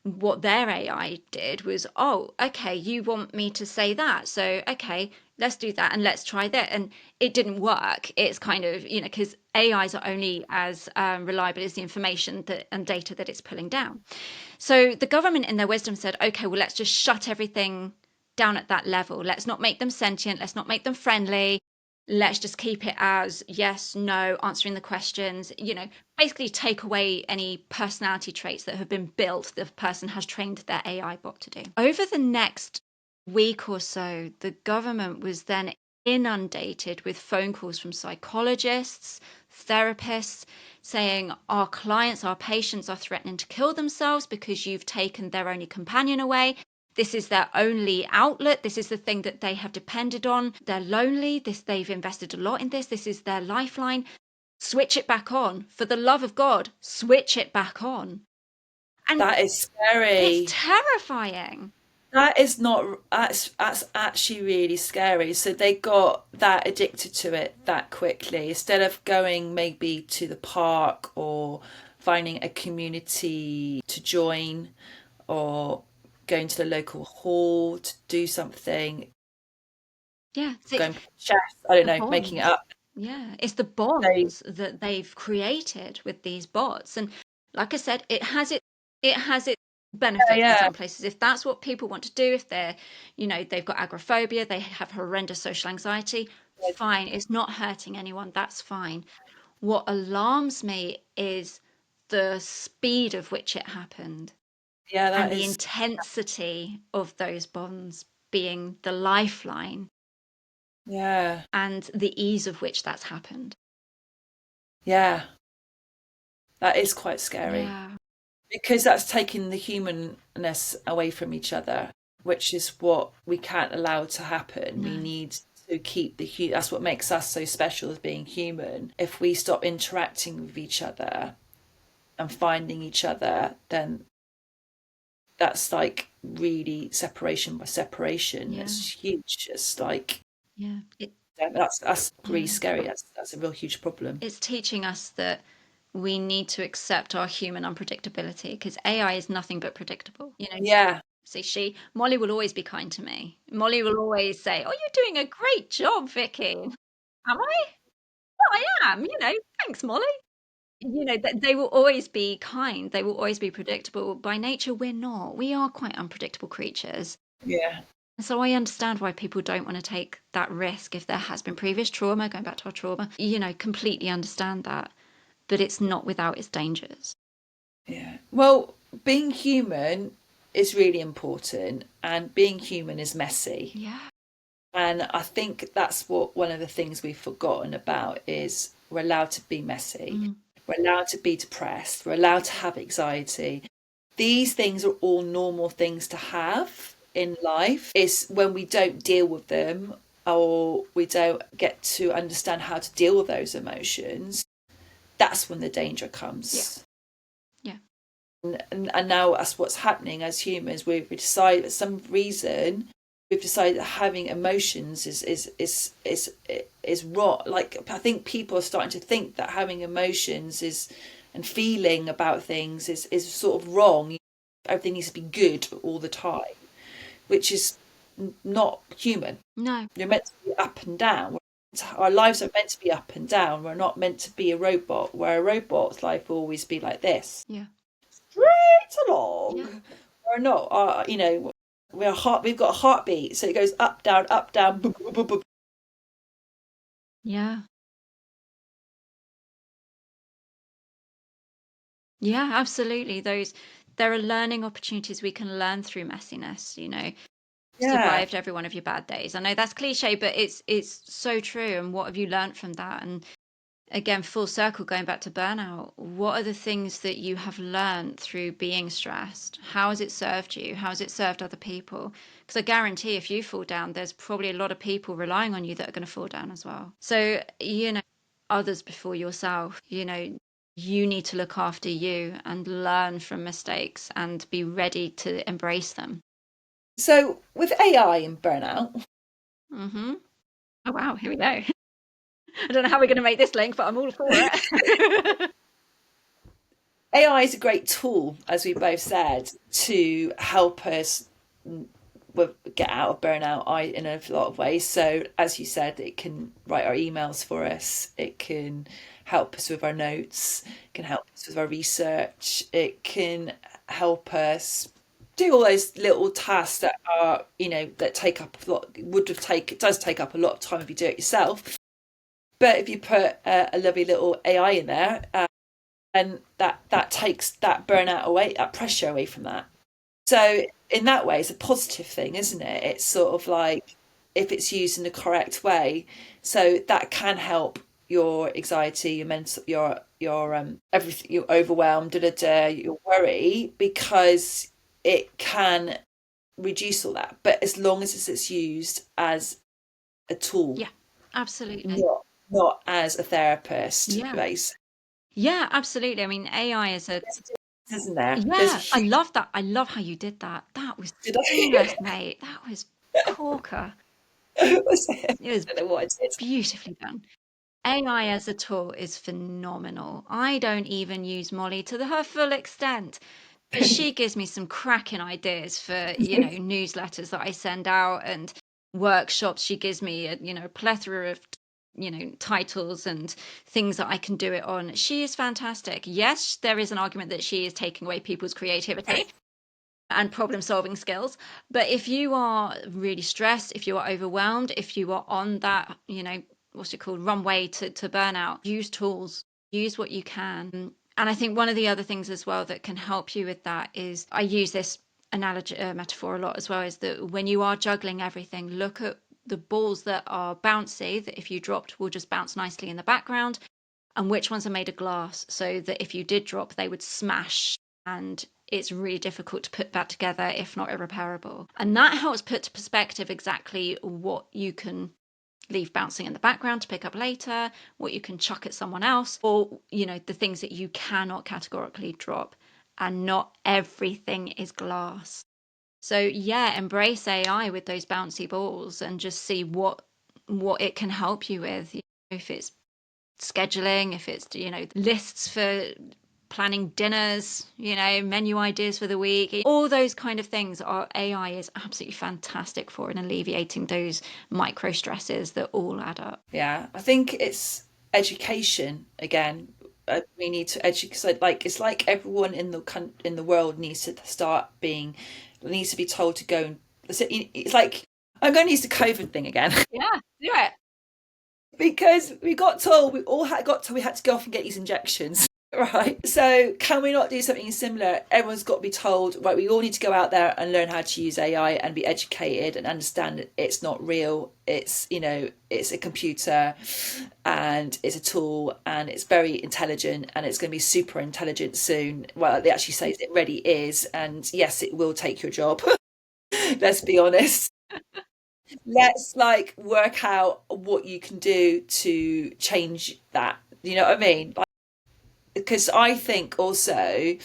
what their AI did was, oh, okay, you want me to say that. So, okay, let's do that and let's try that. And it didn't work. It's kind of, because AIs are only as reliable as the information and data that it's pulling down. So the government, in their wisdom, said, okay, well, let's just shut everything down at that level. Let's not make them sentient. Let's not make them friendly. Let's just keep it as yes, no, answering the questions, basically take away any personality traits that have been built, the person has trained their AI bot to do. Over the next week or so, the government was then inundated with phone calls from psychologists, therapists, saying our clients, our patients are threatening to kill themselves because you've taken their only companion away. This is their only outlet. This is the thing that they have depended on. They're lonely. They've invested a lot in this. This is their lifeline. Switch it back on. For the love of God, switch it back on. And That is it's scary. terrifying. That is not, that's actually really scary. So they got that addicted to it that quickly. Instead of going maybe to the park or finding a community to join or going to the local hall to do something, Yeah. going to chess, I don't The know, making it bonds. up. Yeah. It's the They bonds that they've created with these bots. And Like I said, it has its Yeah, benefits in yeah, some places. If that's what people want to do, if they've got agoraphobia, they have horrendous social anxiety, fine. It's not hurting anyone. That's fine. What alarms me is the speed of which it happened yeah. and That the is, intensity of those bonds being the lifeline yeah, and the ease of which that's happened. yeah. That is quite scary Yeah. because that's taking the humanness away from each other, which is what we can't allow to happen. We No. need to keep that's what makes us so special as being human. If we stop interacting with each other and finding each other, then that's like really separation by separation. Yeah. It's huge. It's like Yeah. that's really Yeah. scary. That's a real huge problem. It's teaching us that we need to accept our human unpredictability because AI is nothing but predictable. Yeah, See, Molly will always be kind to me. Molly will always say, "Oh, you're doing a great job, Vicky." Am I? Well, I am. Thanks, Molly. They will always be kind. They will always be predictable. By nature, we're not. We are quite unpredictable creatures. yeah, And so I understand why people don't want to take that risk if there has been previous trauma, going back to our trauma, completely understand that. But it's not without its dangers. yeah. Well, being human is really important, and being human is messy. Yeah. And I think that's what one of the things we've forgotten about is we're allowed to be messy. Mm. We're allowed to be depressed. We're allowed to have anxiety. These things are all normal things to have in life. It's when we don't deal with them or we don't get to understand how to deal with those emotions, that's when the danger Yeah. comes. Yeah. And now that's what's happening as humans. We've decided for some reason we've decided that having emotions is wrong. Like I think people are starting to think that having emotions is and feeling about things is sort of wrong. Everything needs to be good all the time, which is not human. No. You're meant to be up and down. Our lives are meant to be up and down. We're not meant to be a robot, where a robot's life will always be like this, Yeah. straight Yeah. along. We're not, we've got a heartbeat, so it goes up, down, boop, boop, boop, boop. Yeah. Yeah, absolutely. There are learning opportunities we can learn through messiness. Yeah. Survived every one of your bad days. I know that's cliche, but it's so true. And what have you learned from that? And again, full circle, going back to burnout, what are the things that you have learned through being stressed? How has it served you? How has it served other people? Because I guarantee if you fall down, there's probably a lot of people relying on you that are going to fall down as well. So, others before yourself, you need to look after you and learn from mistakes and be ready to embrace them. So with AI and burnout, Hmm. Oh, wow. Here we go. I don't know how we're going to make this link, but I'm all for it. AI is a great tool, as we both said, to help us get out of burnout in a lot of ways. So, as you said, it can write our emails for us, it can help us with our notes, it can help us with our research, it can help us do all those little tasks that are, that take up a lot, it does take up a lot of time if you do it yourself. But if you put a lovely little AI in there, and that takes that burnout away, that pressure away from that. So in that way, it's a positive thing, isn't it? It's sort of like if it's used in the correct way, so that can help your anxiety, your mental, your everything, you're overwhelmed, your worry, because it can reduce all that. But as long as it's used as a tool, Yeah, absolutely. not as a therapist, Yeah. basically, Yeah, absolutely. I mean, AI is a isn't there? There's a yeah, I huge. love that. I love how you did that. That was Did seamless, I? mate. That was corker. Was it? It was I don't know what I did. beautifully done. AI as a tool is phenomenal. I don't even use Molly to her full extent, but she gives me some cracking ideas for, newsletters that I send out and workshops. She gives me a plethora of, titles and things that I can do it on. She is fantastic. Yes, there is an argument that she is taking away people's creativity and problem solving skills. But if you are really stressed, if you are overwhelmed, if you are on that, what's it called, runway to burnout, use tools, use what you can. And I think one of the other things as well that can help you with that is, I use this analogy, metaphor a lot as well, is that when you are juggling everything, look at the balls that are bouncy, that if you dropped will just bounce nicely in the background, and which ones are made of glass, so that if you did drop, they would smash, and it's really difficult to put back together, if not irreparable. And that helps put to perspective exactly what you can leave bouncing in the background to pick up later, what you can chuck at someone else, or the things that you cannot categorically drop. And not everything is glass. So yeah, embrace AI with those bouncy balls and just see what it can help you with. If it's scheduling, if it's lists for planning dinners, menu ideas for the week, all those kind of things, our AI is absolutely fantastic for, in alleviating those micro stresses that all add up. Yeah, I think it's education again. We need to educate. So, like, it's like everyone in the world needs to start being needs to be told to go and it's like I'm going to use the COVID thing again. Yeah, do it. Because we got told we had to go off and get these injections. Right. So can we not do something similar? Everyone's got to be told, right, we all need to go out there and learn how to use AI and be educated and understand that it's not real. It's, it's a computer and it's a tool and it's very intelligent and it's going to be super intelligent soon. Well, they actually say it already is. And yes, it will take your job. Let's be honest. Let's work out what you can do to change that. You know what I mean? Because I think also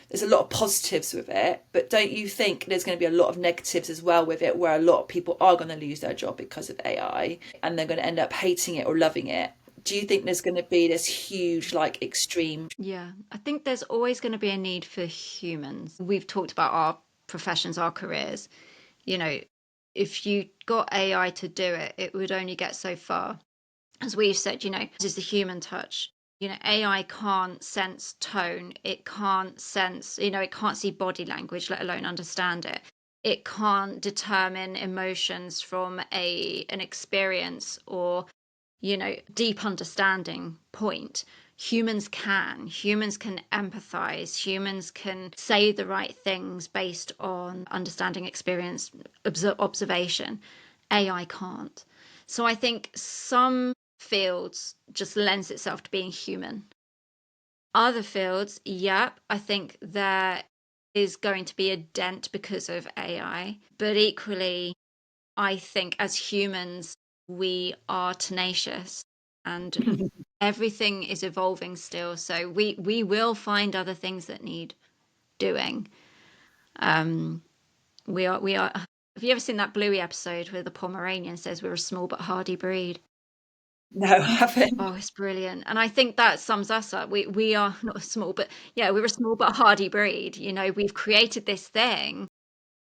there's a lot of positives with it, but don't you think there's going to be a lot of negatives as well with it, where a lot of people are going to lose their job because of AI and they're going to end up hating it or loving it? Do you think there's going to be this huge, extreme? Yeah, I think there's always going to be a need for humans. We've talked about our professions, our careers. If you got AI to do it, it would only get so far. As we've said, this is the human touch. AI can't sense tone. It can't sense, it can't see body language, let alone understand it. It can't determine emotions from an experience or, deep understanding point. Humans can empathize, humans can say the right things based on understanding, experience, observation. AI can't. So I think some fields just lends itself to being human. Other fields, yep, I think there is going to be a dent because of AI. But equally, I think as humans, we are tenacious and everything is evolving still. So we will find other things that need doing. Um, we are. Have you ever seen that Bluey episode where the Pomeranian says we're a small but hardy breed? No, I haven't. Oh, it's brilliant. And I think that sums us up. We are not small, but yeah, we're a small but hardy breed. We've created this thing.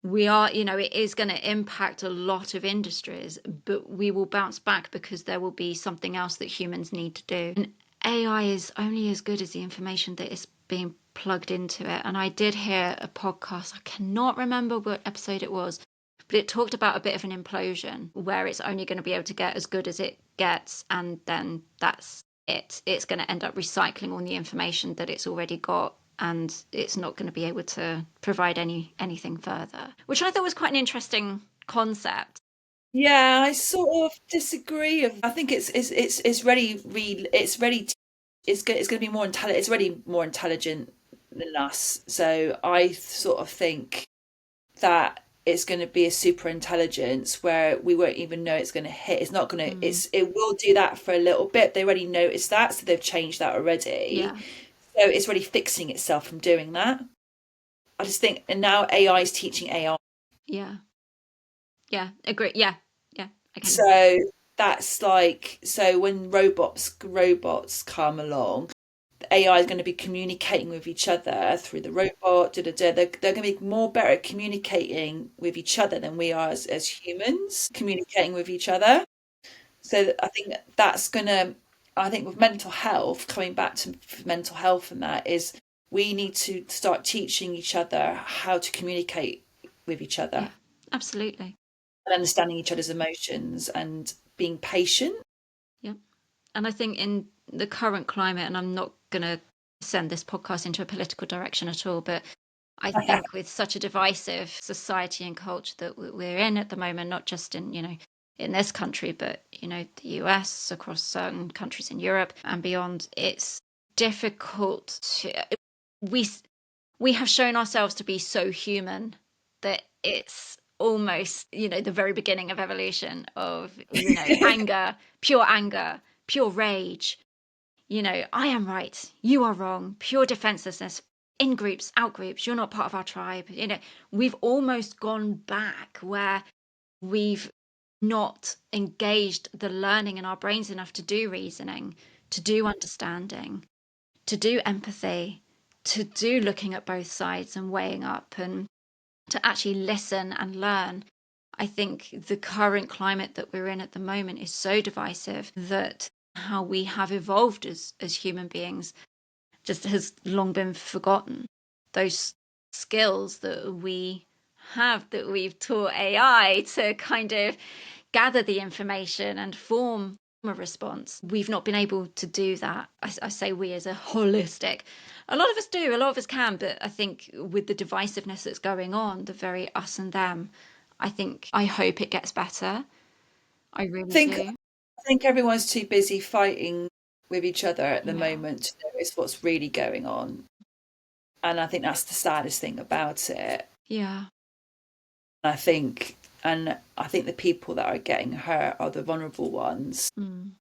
We are, it is going to impact a lot of industries, but we will bounce back because there will be something else that humans need to do. And AI is only as good as the information that is being plugged into it. And I did hear a podcast, I cannot remember what episode it was, but it talked about a bit of an implosion where it's only going to be able to get as good as it gets, and then that's it. It's going to end up recycling all the information that it's already got, and it's not going to be able to provide anything further, which I thought was quite an interesting concept. Yeah, I sort of disagree. I think it's ready. It's ready. It's going to be more intelligent. It's already more intelligent than us. So I sort of think that it's going to be a super intelligence where we won't even know it's going to hit. It's not going to. It will do that for a little bit. They already noticed that, so they've changed that already. Yeah, So it's already fixing itself from doing that. I just think, and now AI is teaching AI. yeah, yeah, agree. Yeah, yeah, again. So that's so when robots come along, the AI is going to be communicating with each other through the robot. Da, da, da. They're going to be more better at communicating with each other than we are as humans communicating with each other. So I think that's gonna, I think with mental health, coming back to mental health and that is we need to start teaching each other how to communicate with each other Yeah, absolutely. and understanding each other's emotions and being patient. Yeah. And I think in the current climate, and I'm not going to send this podcast into a political direction at all, but I think with such a divisive society and culture that we're in at the moment, not just in, in this country, but, the US, across certain countries in Europe and beyond, it's difficult to, we, we have shown ourselves to be so human that it's almost, the very beginning of evolution of, anger, pure rage, I am right, you are wrong, pure defenselessness, in groups, out groups, you're not part of our tribe. We've almost gone back where we've not engaged the learning in our brains enough to do reasoning, to do understanding, to do empathy, to do looking at both sides and weighing up and to actually listen and learn. I think the current climate that we're in at the moment is so divisive that how we have evolved as human beings just has long been forgotten. Those skills that we have, that we've taught AI to kind of gather the information and form a response, we've not been able to do that. I say we as a holistic. A lot of us do, a lot of us can, but I think with the divisiveness that's going on, the very us and them, I hope it gets better. I really do. I think everyone's too busy fighting with each other at the Yeah. moment to notice what's really going on. And I think that's the saddest thing about it. Yeah. I think and I think the people that are getting hurt are the vulnerable ones Mm.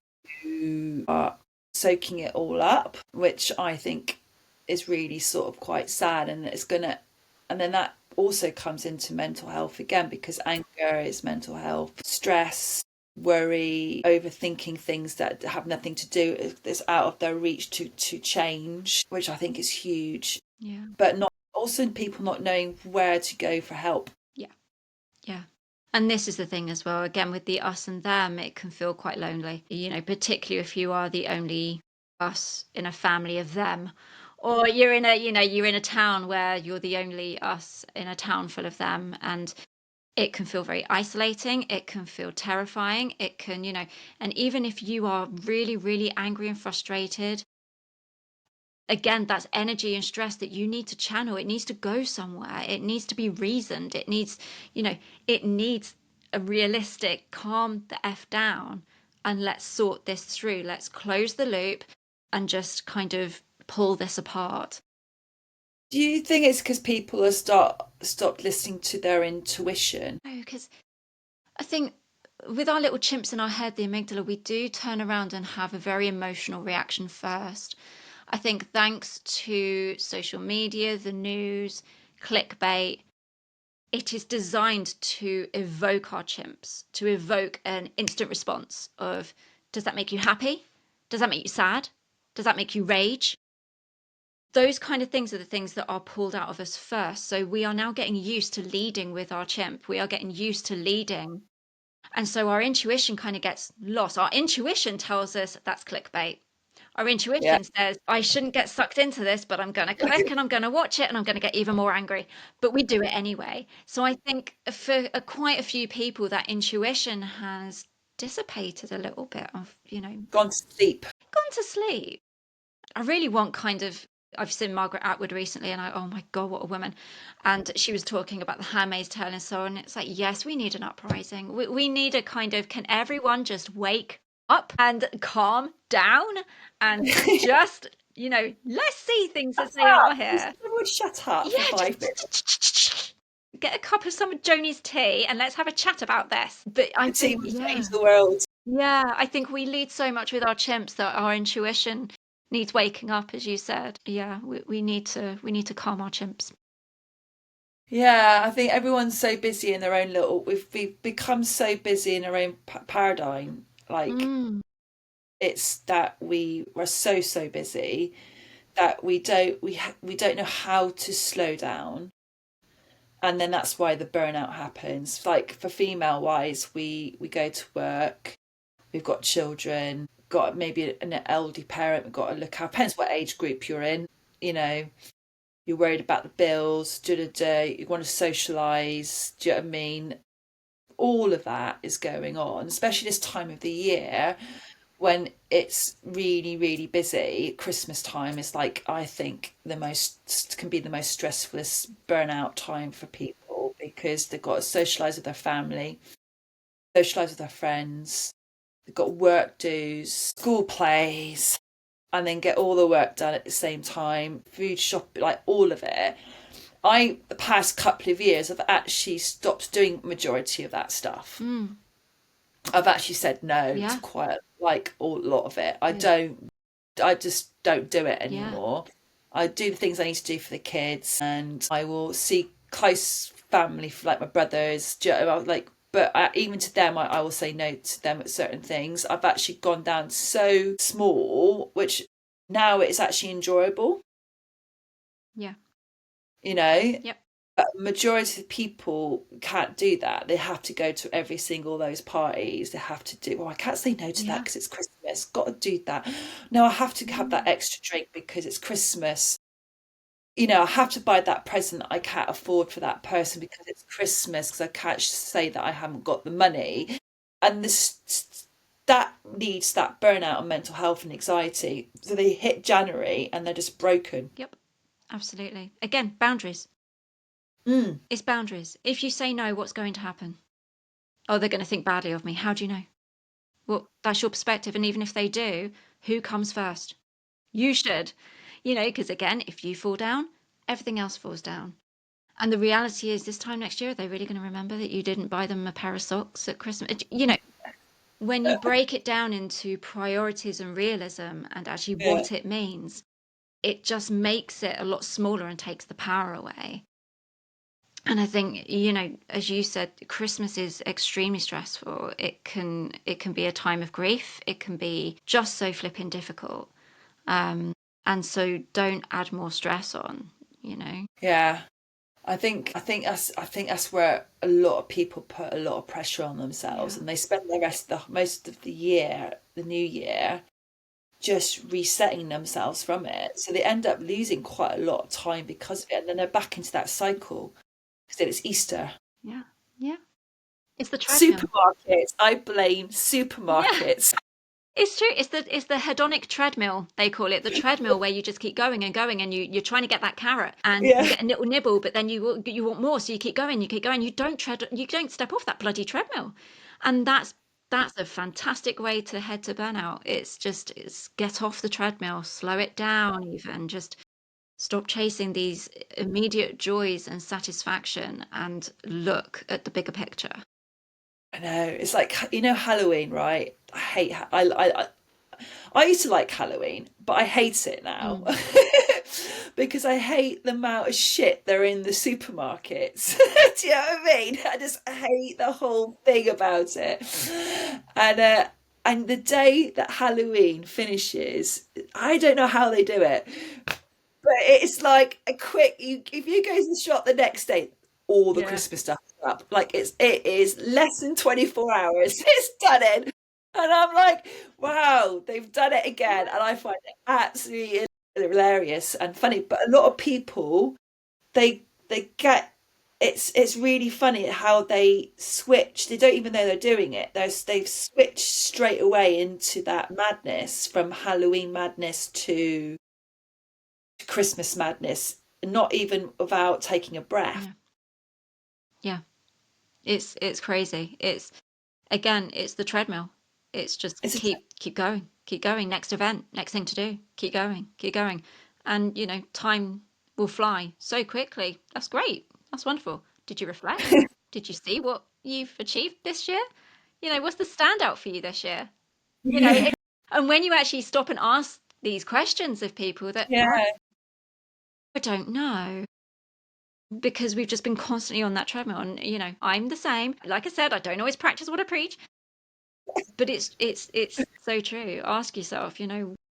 who are soaking it all up, which I think is really sort of quite sad. And it's gonna, and then that also comes into mental health again because anger is mental health, stress, worry, overthinking things that have nothing to do, it's out of their reach to change, which I think is huge. Yeah. But not also people not knowing where to go for help. Yeah. Yeah. And this is the thing as well. Again, with the us and them, it can feel quite lonely, particularly if you are the only us in a family of them. Or you're in a town where you're the only us in a town full of them. And it can feel very isolating. It can feel terrifying. It can, and even if you are really, really angry and frustrated, again, that's energy and stress that you need to channel. It needs to go somewhere. It needs to be reasoned. It needs, you know, it needs a realistic calm the F down and let's sort this through. Let's close the loop and just kind of pull this apart. Do you think it's because people have stopped listening to their intuition? No, because I think with our little chimps in our head, the amygdala, we do turn around and have a very emotional reaction first. I think thanks to social media, the news, clickbait, it is designed to evoke our chimps, to evoke an instant response of, does that make you happy? Does that make you sad? Does that make you rage? Those kind of things are the things that are pulled out of us first. So we are now getting used to leading with our chimp. We are getting used to leading. And so our intuition kind of gets lost. Our intuition tells us that's clickbait. Our Yeah. intuition says, I shouldn't get sucked into this, but I'm going to click and I'm going to watch it and I'm going to get even more angry. But we do it anyway. So I think for quite a few people, that intuition has dissipated a little bit of, Gone to sleep. gone to sleep. I really want kind of. I've seen Margaret Atwood recently, and oh my God, what a woman! And she was talking about the Handmaid's Tale and so on. It's like, yes, we need an uprising. We need a kind of, can everyone just wake up and calm down and just, let's see things as they are here. Everyone shut up for Yeah, 5 minutes. just get a cup of some of Joney's tea and let's have a chat about this. But I The team think, has yeah. changed the world. Yeah, I think we lead so much with our chimps that our intuition needs waking up, as you said. Yeah, we need to calm our chimps. Yeah, I think everyone's so busy in their own little. We've become so busy in our own paradigm. Like Mm, it's that we are so busy that we don't know how to slow down, and then that's why the burnout happens. Like for female wise, we go to work, we've got children, got maybe an elderly parent, we've got to look out. Depends what age group you're in, you know, you're worried about the bills, you want to socialise, do you know what I mean? All of that is going on, especially this time of the year when it's really, really busy. Christmas time is like, I think, can be the most stressful burnout time for people because they've got to socialise with their family, socialise with their friends, they've got work dues, school plays, and then get all the work done at the same time, food shop, like all of it. The past couple of years, I've actually stopped doing majority of that stuff. Mm. I've actually said no to Yeah. quite like a lot of it. Good. I just don't do it Yeah. anymore. I do the things I need to do for the kids, and I will see close family, like my brothers, like. But even to them, I will say no to them at certain things. I've actually gone down so small, which now it's actually enjoyable. Yeah. You know, Yep. but majority of people can't do that. They have to go to every single those parties. They have to do, well, I can't say no to that Yeah. because it's Christmas. Got to do that. No, I have to have that Mm. extra drink because it's Christmas. You know, I have to buy that present I can't afford for that person because it's Christmas, because I can't say that I haven't got the money. And that leads that burnout and mental health and anxiety. So they hit January and they're just broken. Yep. Absolutely. Again, boundaries. Mm, It's boundaries. If you say no, what's going to happen? Oh, they're going to think badly of me. How do you know? Well, that's your perspective. And even if they do, who comes first? You should, because again, if you fall down, everything else falls down. And the reality is, this time next year, are they really going to remember that you didn't buy them a pair of socks at Christmas? When you break it down into priorities and realism and actually yeah. what it means, it just makes it a lot smaller and takes the power away. And I think, as you said, Christmas is extremely stressful. It can be a time of grief. It can be just so flipping difficult. And so don't add more stress on. Yeah. I think that's where a lot of people put a lot of pressure on themselves, Yeah. and they spend most of the year, the new year, just resetting themselves from it. So they end up losing quite a lot of time because of it, and then they're back into that cycle. Because then it's Easter. Yeah. Yeah. It's the treadmill. Supermarkets. I blame Yeah. supermarkets. It's true. It's the hedonic treadmill, they call it, the treadmill where you just keep going and going, and you're trying to get that carrot and you Yeah. get a little nibble, but then you want more, so you keep going, you keep going. You don't step off that bloody treadmill. And that's a fantastic way to head to burnout. It's get off the treadmill, slow it down even, just stop chasing these immediate joys and satisfaction and look at the bigger picture. I know. It's like, Halloween, right? I used to like Halloween, but I hate it now Mm. because I hate the amount of shit they're in the supermarkets. Do you know what I mean? I just hate the whole thing about it. And the day that Halloween finishes, I don't know how they do it, but it's like a quick. If you go to the shop the next day, all the Yeah. Christmas stuff is up. Like it is less than 24 hours. It's done in, and I'm like, wow, they've done it again, and I find it absolutely hilarious and funny. But a lot of people, they get. It's really funny how they switch. They don't even know they're doing it. They've switched straight away into that madness from Halloween madness to Christmas madness, not even without taking a breath. Yeah. Yeah. It's crazy. It's the treadmill. It's just It's a, keep going, keep going. Next event, next thing to do. Keep going, keep going. And time will fly so quickly. That's great. That's wonderful. Did you reflect? Did you see what you've achieved this year? What's the standout for you this year? You know, yeah, and when you actually stop and ask these questions of people that yeah, I don't know, because we've just been constantly on that treadmill. And I'm the same. Like I said, I don't always practice what I preach, but it's so true. Ask yourself,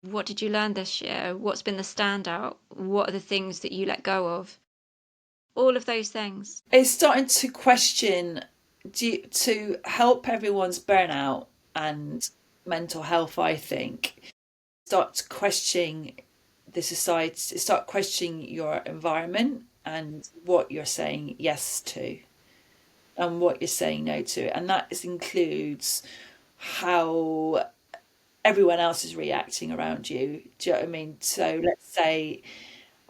what did you learn this year? What's been the standout? What are the things that you let go of? All of those things. it's starting to question to help everyone's burnout and mental health, I think, start questioning the society, start questioning your environment and what you're saying yes to and what you're saying no to. And that includes how everyone else is reacting around you. Do you know what I mean? So let's say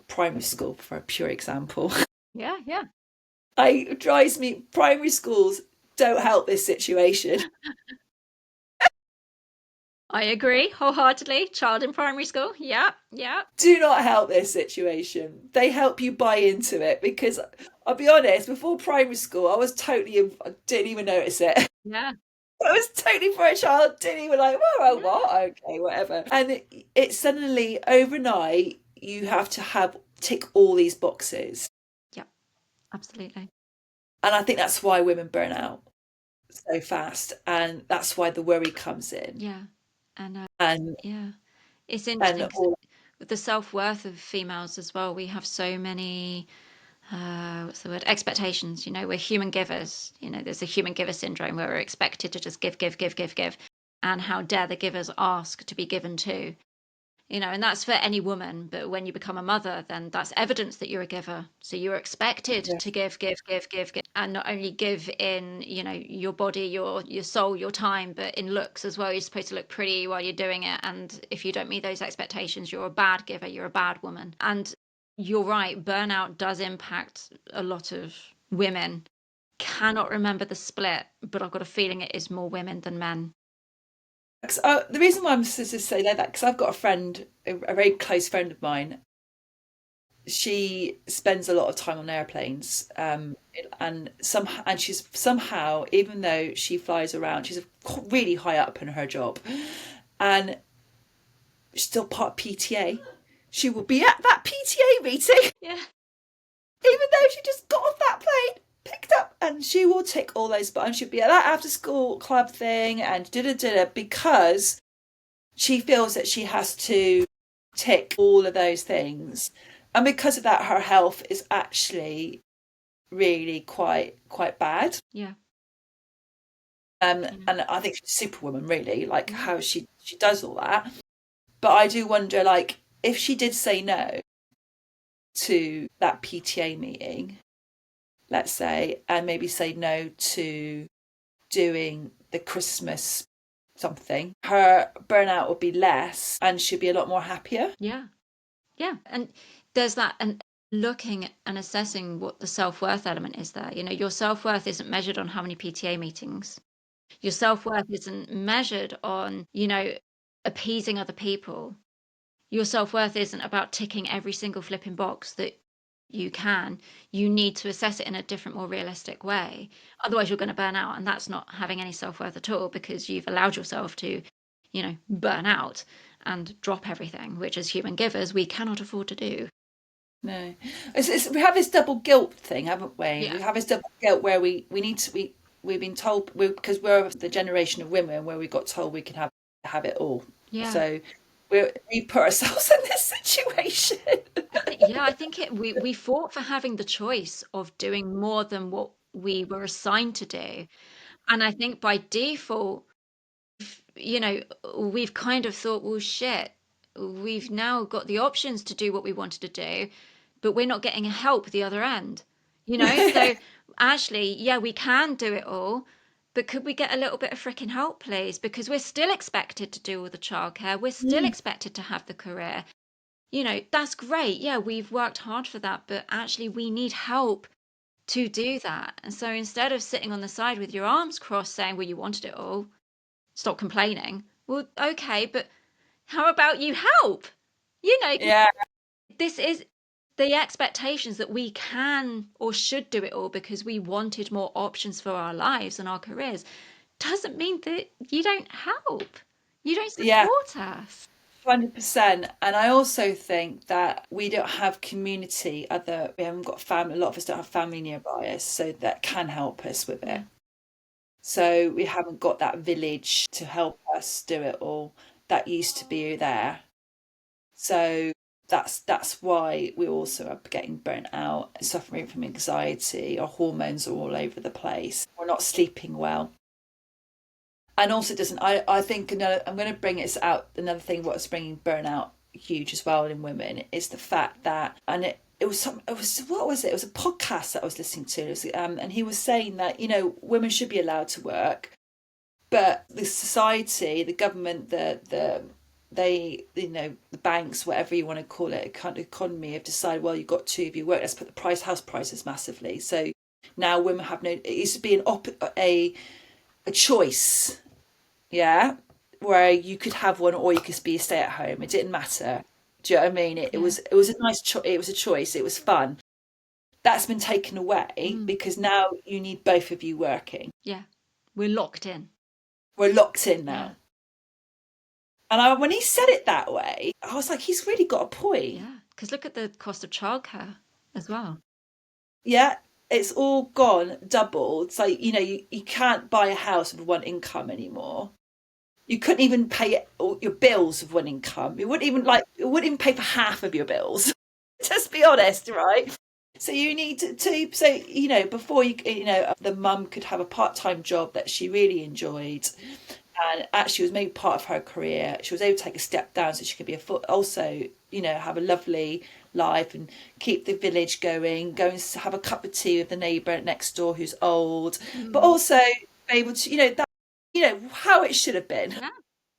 primary school, for a pure example. Yeah, yeah. It drives me, primary schools don't help this situation. I agree wholeheartedly. Child in primary school. Yeah, yeah, Do not help this situation. They help you buy into it because I'll be honest, before primary school, I didn't even notice it. yeah, I was totally for a child, didn't even like, well, yeah, what? Okay, whatever. And it suddenly, overnight, you have to have tick all these boxes. yeah, absolutely. And I think that's why women burn out so fast. And that's why the worry comes in. Yeah. And And yeah, it's and interesting because all with the self-worth of females as well, we have so many, what's the word? Expectations. We're human givers. There's a human giver syndrome where we're expected to just give, give, give, give, give. And how dare the givers ask to be given to? And that's for any woman. But when you become a mother, then that's evidence that you're a giver. So you're expected yeah, to give, give, give, give, give, and not only give in, your body, your soul, your time, but in looks as well. You're supposed to look pretty while you're doing it. And if you don't meet those expectations, you're a bad giver. You're a bad woman. And you're right. Burnout does impact a lot of women. Cannot remember the split, but I've got a feeling it is more women than men. the reason why I'm supposed to say that because I've got a friend, a very close friend of mine. She spends a lot of time on airplanes, and she's somehow, even though she flies around, she's really high up in her job, and she's still part of PTA. She will be at that PTA meeting, Yeah. even though she just got off that plane, picked up, and she will tick all those buttons. She'll be at that after school club thing and da because she feels that she has to tick all of those things. And because of that, her health is actually really quite bad. Yeah. Yeah. And I think she's a superwoman, really, like Yeah. how she does all that. But I do wonder, like, if she did say no to that PTA meeting, let's say, and maybe say no to doing the Christmas something, her burnout would be less and she'd be a lot more happier. Yeah. Yeah. And there's that, and looking and assessing what the self-worth element is there. Your self-worth isn't measured on how many PTA meetings. Your self-worth isn't measured on, appeasing other people. Your self-worth isn't about ticking every single flipping box that you can. You need to assess it in a different, more realistic way. Otherwise, you're going to burn out. And that's not having any self-worth at all because you've allowed yourself to, burn out and drop everything, which as human givers, we cannot afford to do. No, we have this double guilt thing, haven't we? Yeah. We have this double guilt where we need to we've been told because we're the generation of women where we got told we can have it all. Yeah. So we put ourselves in this situation. I think we fought for having the choice of doing more than what we were assigned to do. And I think by default, you know, we've kind of thought, well, shit, we've now got the options to do what we wanted to do, but we're not getting help at the other end. So actually, yeah, we can do it all, but could we get a little bit of freaking help, please? Because we're still expected to do all the childcare, we're still Mm, expected to have the career. That's great. Yeah, we've worked hard for that, but actually, we need help to do that. And so instead of sitting on the side with your arms crossed saying, well, you wanted it all, stop complaining. Well, okay, but how about you help? yeah, This is the expectations that we can or should do it all because we wanted more options for our lives and our careers doesn't mean that you don't help. You don't yeah, support us. 100%. And I also think that we don't have community. We haven't got family. A lot of us don't have family nearby us, so that can help us with it. Yeah. So we haven't got that village to help us do it all that used to be there. So that's why we also are getting burnt out, suffering from anxiety. Our hormones are all over the place. We're not sleeping well. And also, it doesn't. I think another. I'm going to bring it out. Another thing, what's bringing burnout huge as well in women is the fact that, and it was some. It was what was it? It was a podcast that I was listening to. It was, and he was saying that women should be allowed to work, but the society, the government, they, the banks, whatever you want to call it, kind of economy, have decided, well, you've got to, if you work, let's put the house prices massively. So now women have no. It used to be a choice, yeah, where you could have one or you could be a stay at home. It didn't matter. Do you know what I mean? Yeah. It was a it was a choice. It was fun. That's been taken away Mm. because now you need both of you working. Yeah. We're locked in. We're locked in Yeah. now. And when he said it that way, I was like, he's really got a point. Yeah. Because look at the cost of childcare as well. Yeah, it's all gone double. It's like, you can't buy a house with one income anymore. You couldn't even pay all your bills with one income. It wouldn't even pay for half of your bills. Just be honest, right? So you need so before the mum could have a part-time job that she really enjoyed and actually was maybe part of her career. She was able to take a step down so she could be also have a lovely life and keep the village going, go and have a cup of tea with the neighbour next door who's old, but Mm. also be able to how it should have been. Yeah.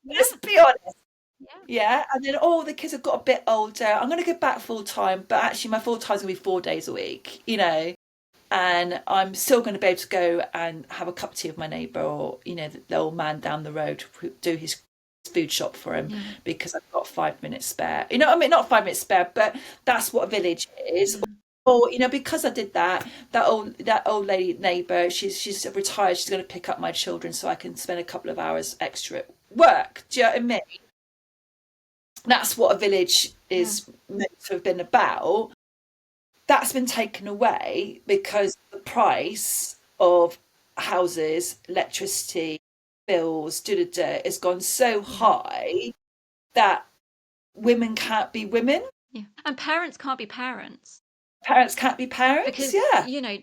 Yeah. Let's be honest. Yeah. Yeah, and then all the kids have got a bit older. I'm going to go back full time, but actually my full time's going to be 4 days a week, and I'm still going to be able to go and have a cup of tea with my neighbour, or the old man down the road, do his food shop for him Yeah. because I've got 5 minutes spare. You know what I mean? Not 5 minutes spare, but that's what a village is. Yeah. Or because I did that, that old lady neighbour, she's retired. She's going to pick up my children so I can spend a couple of hours extra at work. Do you know what I mean? That's what a village Yeah. is meant to have been about. That's been taken away because the price of houses, electricity, bills, has gone so Yeah. high that women can't be women, Yeah. And parents can't be parents parents can't be parents. because, Yeah.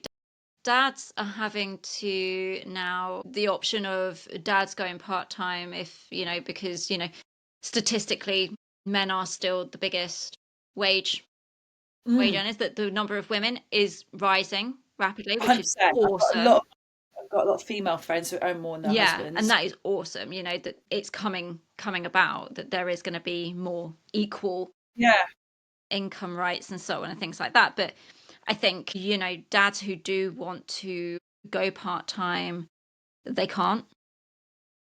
dads are having to now the option of dads going part-time if, because, statistically men are still the biggest wage Mm, earners, that the number of women is rising rapidly, which is 100%. awesome. I've got a lot of female friends who earn more than their Yeah, and husbands. that is awesome, that it's coming about, that there is going to be more equal Yeah. income rights and so on and things like that. But I think, dads who do want to go part-time, they can't.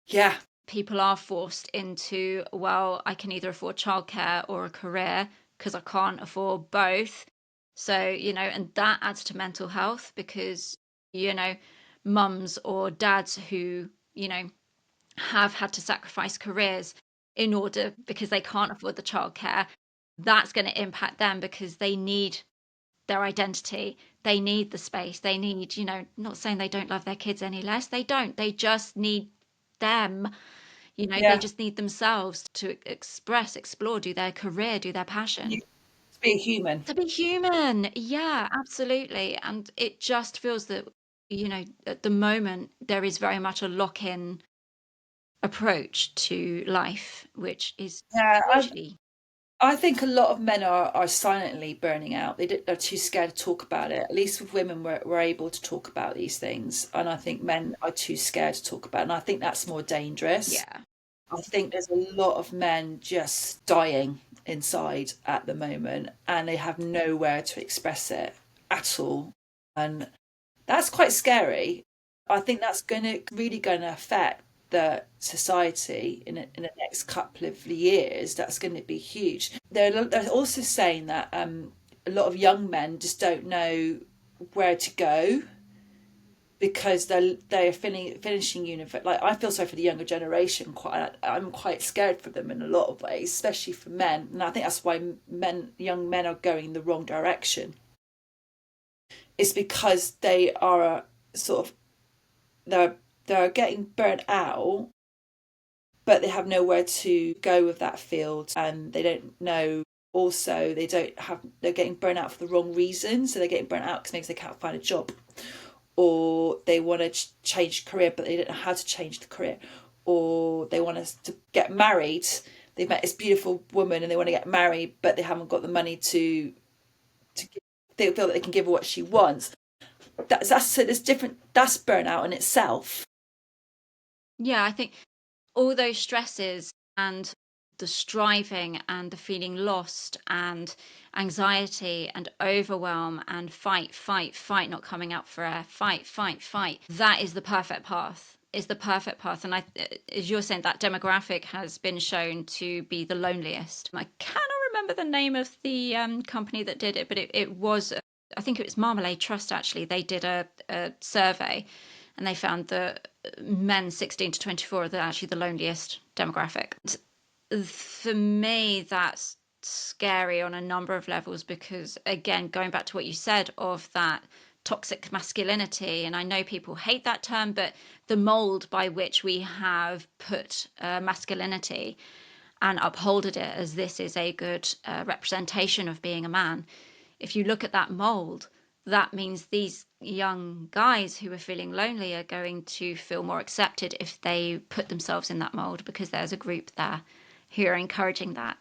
Yeah. People are forced into, well, I can either afford childcare or a career because I can't afford both. So, and that adds to mental health because, you know, mums or dads who, have had to sacrifice careers in order because they can't afford the childcare, that's going to impact them because they need their identity. They need the space. They need, not saying they don't love their kids any less. They don't. They just need them. They Yeah. just need themselves to express, explore, do their career, do their passion. You, to be a human. To be human. Yeah, absolutely. And it just feels that, at the moment, there is very much a lock in approach to life, which is Yeah. hugely. I think a lot of men are silently burning out. They're too scared to talk about it. At least with women, we're able to talk about these things. And I think men are too scared to talk about it. And I think that's more dangerous. Yeah. I think there's a lot of men just dying inside at the moment and they have nowhere to express it at all. And that's quite scary. I think that's really going to affect the society in the next couple of years. That's going to be huge. They're also saying that a lot of young men just don't know where to go because they're finishing university. Like I feel sorry for the younger generation. I'm quite scared for them in a lot of ways, especially for men. And I think that's why young men are going the wrong direction. It's because they are sort of they're getting burnt out, but they have nowhere to go with that field, and they don't know. Also, they're getting burnt out for the wrong reasons. So they're getting burnt out because maybe they can't find a job, or they want to change career, but they don't know how to change the career, or they want us to get married. They've met this beautiful woman and they want to get married, but they haven't got the money to give, they feel that they can give her what she wants. That's so there's different. That's burnout in itself. Yeah, I think all those stresses and the striving and the feeling lost and anxiety and overwhelm and fight, fight, fight, not coming up for air, fight, fight, fight. That is the perfect path. Is the perfect path. And as you're saying, that demographic has been shown to be the loneliest. I cannot remember the name of the company that did it, but it was, I think it was Marmalade Trust actually. They did a survey and they found that men 16 to 24 are actually the loneliest demographic. For me, that's scary on a number of levels because, again, going back to what you said of that toxic masculinity, and I know people hate that term, but the mold by which we have put masculinity and upholded it as this is a good representation of being a man. If you look at that mold, that means these young guys who are feeling lonely are going to feel more accepted if they put themselves in that mold because there's a group there who are encouraging that.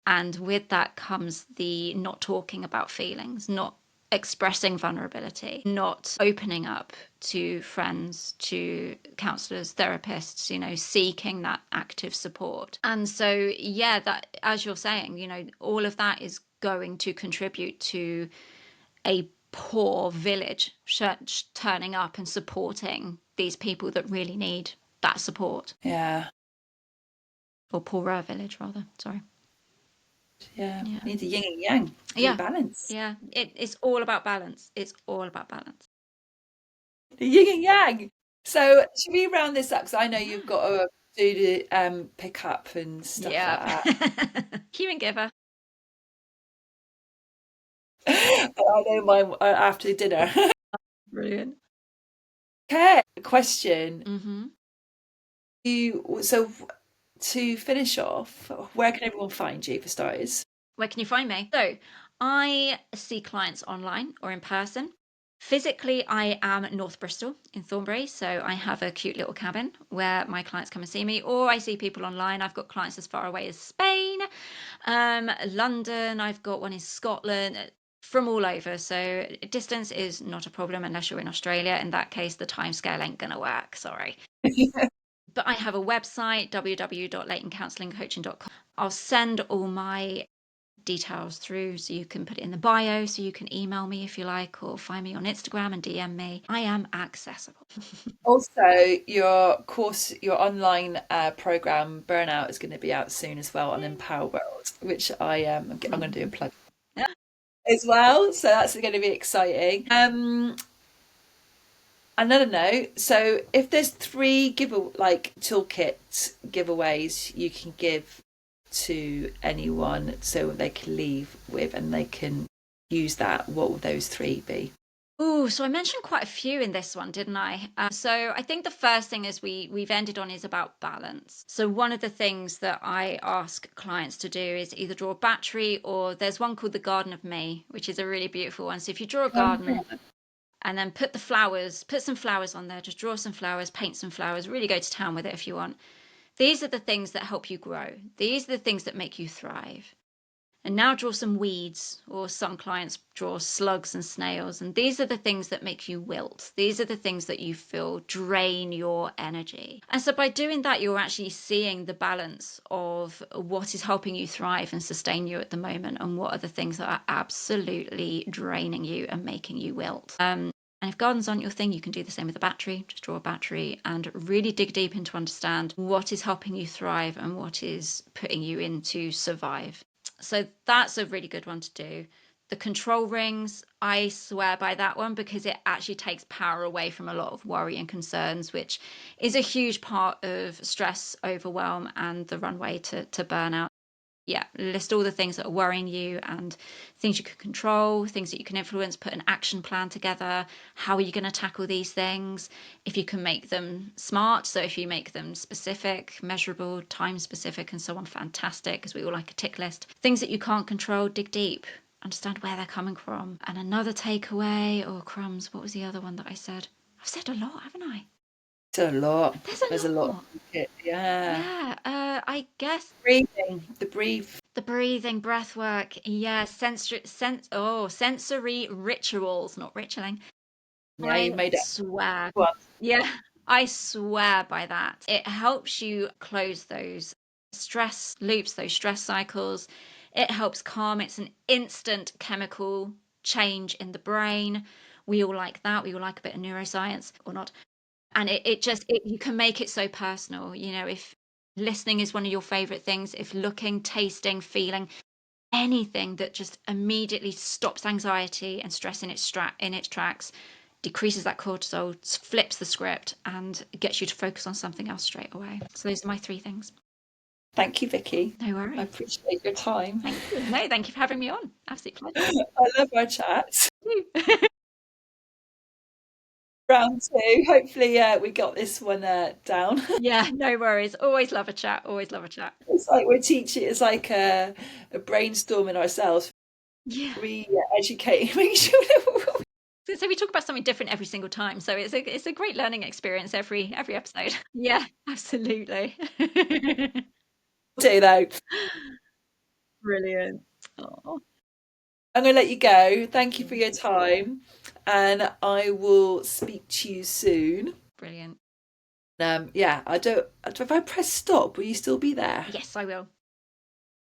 And with that comes the not talking about feelings, not expressing vulnerability, not opening up to friends, to counselors, therapists, seeking that active support. And so, yeah, that, as you're saying, all of that is going to contribute to a poor village church turning up and supporting these people that really need that support. Yeah, Or poorer village, rather. Sorry. yeah. Yeah. We need the yin and yang. We need Yeah. balance. Yeah. It's all about balance. It's all about balance. The yin and yang. So should we round this up? Because I know you've Yeah. got to do the pick up and stuff Yeah. like that. Human giver. I know mine after dinner. Brilliant. Okay, question. Mm-hmm. So to finish off, where can everyone find you for starters? Where can you find me? So I see clients online or in person. Physically, I am at North Bristol in Thornbury. So I have a cute little cabin where my clients come and see me, or I see people online. I've got clients as far away as Spain, London. I've got one in Scotland, from all over. So distance is not a problem unless you're in Australia. In that case, the time scale ain't going to work. Sorry. But I have a website, www.laytoncounselingcoaching.com. I'll send all my details through so you can put it in the bio, so you can email me if you like, or find me on Instagram and DM me. I am accessible. Also, your course, your online program Burnout is going to be out soon as well on Empower World, which I'm going to do a plug as well. So that's going to be exciting. Another note. So if there's three toolkit giveaways you can give to anyone so they can leave with and they can use that, what would those three be? Oh, so I mentioned quite a few in this one, didn't I? So I think the first thing is we've ended on is about balance. So one of the things that I ask clients to do is either draw a battery, or there's one called the Garden of Me, which is a really beautiful one. So if you draw a garden and then put some flowers on there, just draw some flowers, paint some flowers, really go to town with it if you want. These are the things that help you grow. These are the things that make you thrive. And now draw some weeds, or some clients draw slugs and snails. And these are the things that make you wilt. These are the things that you feel drain your energy. And so by doing that, you're actually seeing the balance of what is helping you thrive and sustain you at the moment, and what are the things that are absolutely draining you and making you wilt. And if gardens aren't your thing, you can do the same with a battery. Just draw a battery and really dig deep into understand what is helping you thrive and what is putting you into survive. So that's a really good one to do. The control rings, I swear by that one because it actually takes power away from a lot of worry and concerns, which is a huge part of stress, overwhelm, and the runway to burnout. Yeah, list all the things that are worrying you and things you can control, things that you can influence, put an action plan together. How are you going to tackle these things? If you can make them smart, so if you make them specific, measurable, time specific, and so on, fantastic, because we all like a tick list. Things that you can't control, dig deep, understand where they're coming from. And another takeaway, or crumbs, what was the other one that I said? I've said a lot, haven't I? There's a lot. There's a There's a lot. lot. Yeah. Yeah, I guess Breathing, the breathe. the breathing, breath work, yeah, sensory rituals, not ritualing. Yeah, you I made it swear. one. Yeah, I swear by that. It helps you close those stress loops, those stress cycles. It helps calm. It's an instant chemical change in the brain. We all like that. We all like a bit of neuroscience or not. And you can make it so personal. If listening is one of your favorite things, if looking, tasting, feeling, anything that just immediately stops anxiety and stress in its tracks, decreases that cortisol, flips the script, and gets you to focus on something else straight away. So those are my three things. Thank you, Vicky. No I worries. appreciate your time. Thank you. No, thank you for having me on. Absolute pleasure. I love our chat. Thank you. Round two. Hopefully, we got this one down. Yeah, no worries. Always love a chat. Always love a chat. It's like we're teaching. It's like a brainstorming ourselves, Yeah. re-educating, make sure that So we talk about something different every single time. So it's a great learning experience every episode. Yeah, absolutely. we'll do though. Brilliant. Oh, I'm going to let you go. Thank you for your time, and I will speak to you soon. brilliant. Yeah, I don't. If I press stop, will you still be there? Yes, I will.